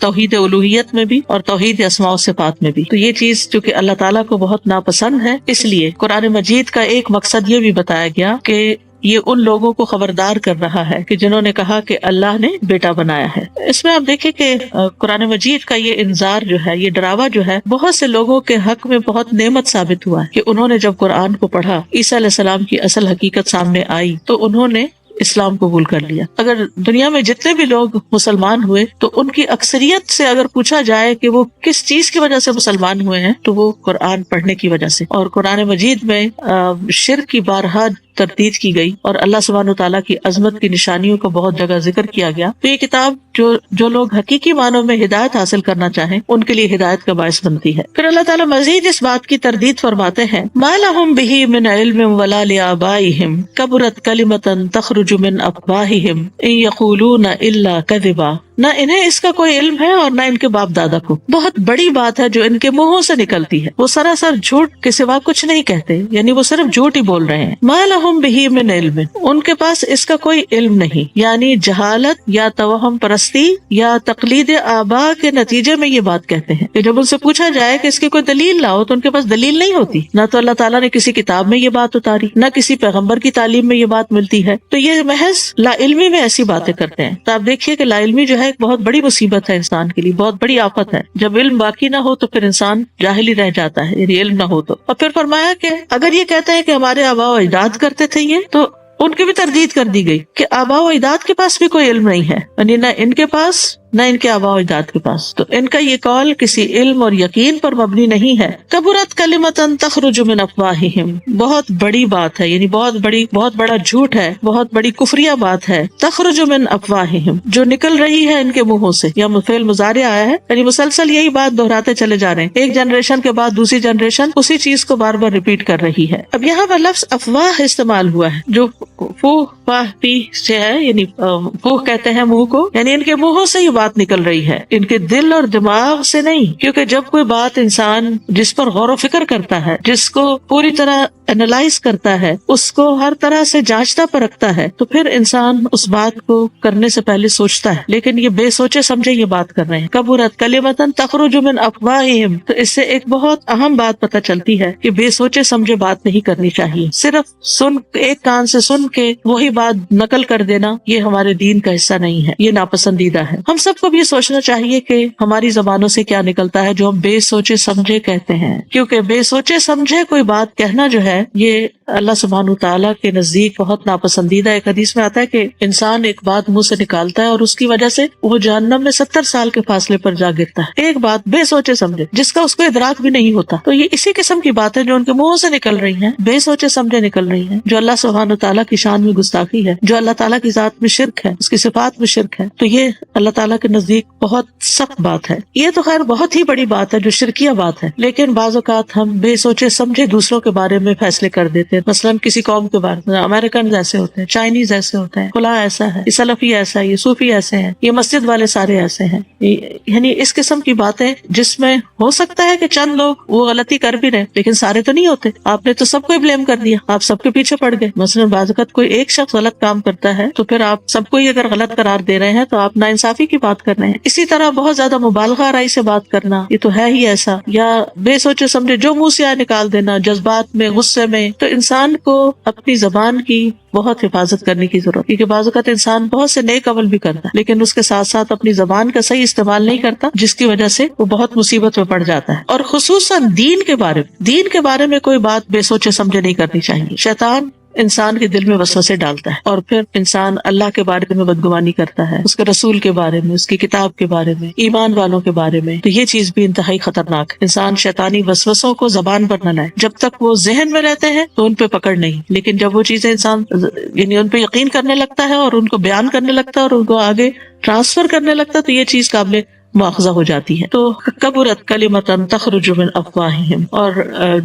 توحید الوہیت میں بھی، اور توحید اسماء و صفات میں بھی. تو یہ چیز چونکہ اللہ تعالیٰ کو بہت ناپسند ہے، اس لیے قرآن مجید کا ایک مقصد یہ بھی بتایا گیا کہ یہ ان لوگوں کو خبردار کر رہا ہے کہ جنہوں نے کہا کہ اللہ نے بیٹا بنایا ہے. اس میں آپ دیکھیں کہ قرآن مجید کا یہ انذار جو ہے، یہ ڈراوا جو ہے، بہت سے لوگوں کے حق میں بہت نعمت ثابت ہوا ہے کہ انہوں نے جب قرآن کو پڑھا، عیسیٰ علیہ السلام کی اصل حقیقت سامنے آئی تو انہوں نے اسلام قبول کر لیا. اگر دنیا میں جتنے بھی لوگ مسلمان ہوئے تو ان کی اکثریت سے اگر پوچھا جائے کہ وہ کس چیز کی وجہ سے مسلمان ہوئے ہیں تو وہ قرآن پڑھنے کی وجہ سے. اور قرآن مجید میں شرک کی بارہا تردید کی گئی اور اللہ سبحانہ وتعالیٰ کی عظمت کی نشانیوں کو بہت جگہ ذکر کیا گیا. تو یہ کتاب جو لوگ حقیقی معنوں میں ہدایت حاصل کرنا چاہیں ان کے لیے ہدایت کا باعث بنتی ہے. پھر اللہ تعالیٰ مزید اس بات کی تردید فرماتے ہیں مَا لَهُم بِهِ مِنْ عِلْمٍ وَلَا لِآبَائِهِمْ كَبُرَتْ كَلِمَةً تَخْرُجُ مِنْ أَفْوَاهِهِمْ إِنْ يَقُولُونَ إِلَّا كَذِبًا. نہ انہیں اس کا کوئی علم ہے اور نہ ان کے باپ دادا کو. بہت بڑی بات ہے جو ان کے منہوں سے نکلتی ہے، وہ سراسر جھوٹ کے سوا کچھ نہیں کہتے، یعنی وہ صرف جھوٹ ہی بول رہے ہیں. مَا لَهُم بِهِ مِنْ عِلْمٍ، ان کے پاس اس کا کوئی علم نہیں، یعنی جہالت یا توہم پرستی یا تقلید آبا کے نتیجے میں یہ بات کہتے ہیں کہ جب ان سے پوچھا جائے کہ اس کی کوئی دلیل لاؤ تو ان کے پاس دلیل نہیں ہوتی. نہ تو اللہ تعالیٰ نے کسی کتاب میں یہ بات اتاری، نہ کسی پیغمبر کی تعلیم میں یہ بات ملتی ہے. تو یہ محض لا علمی میں ایسی باتیں کرتے ہیں. تو آپ دیکھیے کہ لا علمی جو ہے ایک بہت بڑی مصیبت ہے انسان کے لیے، بہت بڑی آفت ہے. جب علم باقی نہ ہو تو پھر انسان جاہل ہی رہ جاتا ہے، یعنی علم نہ ہو تو. اور پھر فرمایا کہ اگر یہ کہتے ہیں کہ ہمارے آباء و اجداد کرتے تھے یہ، تو ان کی بھی تردید کر دی گئی کہ آباء و اجداد کے پاس بھی کوئی علم نہیں ہے، یعنی نہ ان کے پاس نہ ان کے آباء و اجداد کے پاس. تو ان کا یہ قول کسی علم اور یقین پر مبنی نہیں ہے. کبرت کلمۃ تخرج من افواہہم، بہت بڑی بات ہے، یعنی بہت بڑا جھوٹ ہے، بہت بڑی کفریہ بات ہے. تخرج من افواہہم، جو نکل رہی ہے ان کے منہوں سے. یا فعل مضارع آیا ہے، یعنی مسلسل یہی بات دہراتے چلے جا رہے ہیں، ایک جنریشن کے بعد دوسری جنریشن اسی چیز کو بار بار ریپیٹ کر رہی ہے. اب یہاں پر لفظ افواہ استعمال ہوا ہے جو فوہ فاہ پی سے ہے، یعنی فوہ کہتے ہیں منہ کو، یعنی ان کے منہوں سے یہ بات نکل رہی ہے، ان کے دل اور دماغ سے نہیں. کیونکہ جب کوئی بات انسان جس پر غور و فکر کرتا ہے، جس کو پوری طرح اینالائز کرتا ہے، اس کو ہر طرح سے جانچتا پرکھتا ہے، تو پھر انسان اس بات کو کرنے سے پہلے سوچتا ہے. لیکن یہ بے سوچے سمجھے یہ بات کر رہے ہیں. کبرت کلمۃ تخرج من افواہہم، تو اس سے ایک بہت اہم بات پتہ چلتی ہے کہ بے سوچے سمجھے بات نہیں کرنی چاہیے. صرف ایک کان سے سن کے وہی بات نقل کر دینا یہ ہمارے دین کا حصہ نہیں ہے، یہ ناپسندیدہ ہے. ہم سب کو بھی یہ سوچنا چاہیے کہ ہماری زبانوں سے کیا نکلتا ہے جو ہم بے سوچے سمجھے کہتے ہیں، کیونکہ بے سوچے سمجھے کوئی بات کہنا جو ہے یہ اللہ سبحانہ تعالیٰ کے نزدیک بہت ناپسندیدہ. ایک حدیث میں آتا ہے کہ انسان ایک بات منہ سے نکالتا ہے اور اس کی وجہ سے وہ جہنم میں 70 سال کے فاصلے پر جا گرتا ہے. ایک بات بے سوچے سمجھے جس کا اس کو ادراک بھی نہیں ہوتا. تو یہ اسی قسم کی باتیں جو ان کے منہ سے نکل رہی ہیں بے سوچے سمجھے نکل رہی ہیں، جو اللہ سبحانہ تعالیٰ کی شان میں گستاخی ہے، جو اللہ تعالیٰ کی ذات میں شرک ہے، اس کی صفات میں شرک ہے. تو یہ اللہ تعالیٰ کے نزدیک بہت سخت بات ہے. یہ تو خیر بہت ہی بڑی بات ہے جو شرکیہ بات ہے، لیکن بعض اوقات ہم بے سوچے سمجھے دوسروں کے بارے میں فیصلے کر دیتے ہیں. مثلاً کسی قوم کے بارے میں امریکن ایسے ہوتے ہیں، چائنیز ایسے ہوتے ہیں، فلاں ایسا ہے، یہ سلفی ایسا ہے، یہ صوفی ایسے ہیں، یہ مسجد والے سارے ایسے ہیں. یعنی اس قسم کی باتیں جس میں ہو سکتا ہے کہ چند لوگ وہ غلطی کر بھی رہے لیکن سارے تو نہیں ہوتے. آپ نے تو سب کو بلیم کر دیا، آپ سب کے پیچھے پڑ گئے. مثلاً بعض اوقات کوئی ایک شخص غلط کام کرتا ہے تو پھر آپ سب کو ہی اگر غلط قرار دے رہے ہیں تو آپ ناانصافی کی بات کر رہے ہیں. اسی طرح بہت زیادہ مبالغہ آرائی سے بات کرنا، یہ تو ہے ہی ایسا، یا بے سوچے سمجھے جو منہ سے آئے نکال دینا جذبات میں، غصے میں. تو انسان کو اپنی زبان کی بہت حفاظت کرنے کی ضرورت، کیونکہ بعض اوقات انسان بہت سے نیک عمل بھی کرتا ہے لیکن اس کے ساتھ ساتھ اپنی زبان کا صحیح استعمال نہیں کرتا، جس کی وجہ سے وہ بہت مصیبت میں پڑ جاتا ہے. اور خصوصاً دین کے بارے میں کوئی بات بے سوچے سمجھے نہیں کرنی چاہیے. شیطان انسان کے دل میں وسوسے ڈالتا ہے اور پھر انسان اللہ کے بارے میں بدگمانی کرتا ہے، اس کے رسول کے بارے میں، اس کی کتاب کے بارے میں، ایمان والوں کے بارے میں. تو یہ چیز بھی انتہائی خطرناک ہے. انسان شیطانی وسوسوں کو زبان پر نہ لائے. جب تک وہ ذہن میں رہتے ہیں تو ان پہ پکڑ نہیں، لیکن جب وہ چیزیں انسان یعنی ان پہ یقین کرنے لگتا ہے اور ان کو بیان کرنے لگتا ہے اور ان کو آگے ٹرانسفر کرنے لگتا ہے تو یہ چیز قابل مواخذہ ہو جاتی ہے. تو کبرت کلمۃ تخرج من افواہہم، اور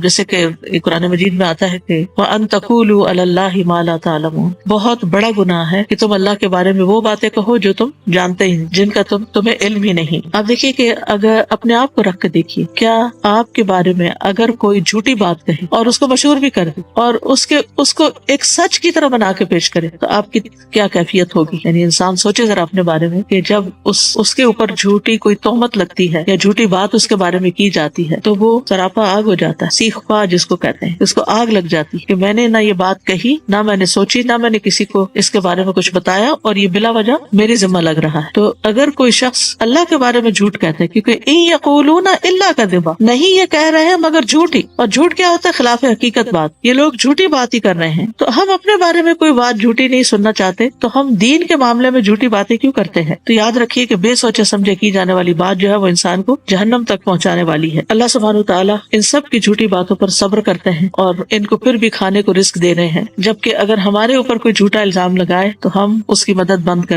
جیسے کہ قرآن مجید میں آتا ہے کہ وان تقولوا علی اللہ ما لا تعلمون، بہت بڑا گناہ ہے کہ تم اللہ کے بارے میں وہ باتیں کہو جو تم جانتے ہی جن کا تمہیں علم ہی نہیں. آپ دیکھیے کہ اگر اپنے آپ کو رکھ کے دیکھیے، کیا آپ کے بارے میں اگر کوئی جھوٹی بات کہے اور اس کو مشہور بھی کر دے اور اس کو ایک سچ کی طرح بنا کے پیش کرے تو آپ کی کیا کیفیت ہوگی. یعنی انسان سوچے ذرا اپنے بارے میں کہ جب اس کے اوپر جھوٹی کوئی تہمت لگتی ہے یا جھوٹی بات اس کے بارے میں کی جاتی ہے تو وہ سراپا آگ ہو جاتا ہے. سیخ خواہ جس کو کہتے ہیں، اس کو آگ لگ جاتی کہ میں نے نہ یہ بات کہی، نہ میں نے سوچی، نہ میں نے کسی کو اس کے بارے میں کچھ بتایا اور یہ بلا وجہ میری ذمہ لگ رہا ہے. تو اگر کوئی شخص اللہ کے بارے میں جھوٹ کہتا ہے، کیونکہ ان یقولون الا کذبا، نہیں یہ کہہ رہے ہیں مگر جھوٹی، اور جھوٹ کیا ہوتا ہے؟ خلاف حقیقت بات. یہ لوگ جھوٹی بات ہی کر رہے ہیں. تو ہم اپنے بارے میں کوئی بات جھوٹی نہیں سننا چاہتے تو ہم دین کے معاملے میں جھوٹی باتیں کیوں کرتے ہیں؟ تو یاد رکھیے کہ بے سوچے سمجھے کی جانے والی بات جو ہے وہ انسان کو جہنم تک پہنچانے والی ہے. اللہ سبحانہ تعالیٰ ان سب کی جھوٹی باتوں پر صبر کرتے ہیں اور ان کو پھر بھی کھانے کو رزق دے رہے ہیں، جبکہ اگر ہمارے اوپر کوئی جھوٹا الزام لگائے تو ہم اس کی مدد بند کر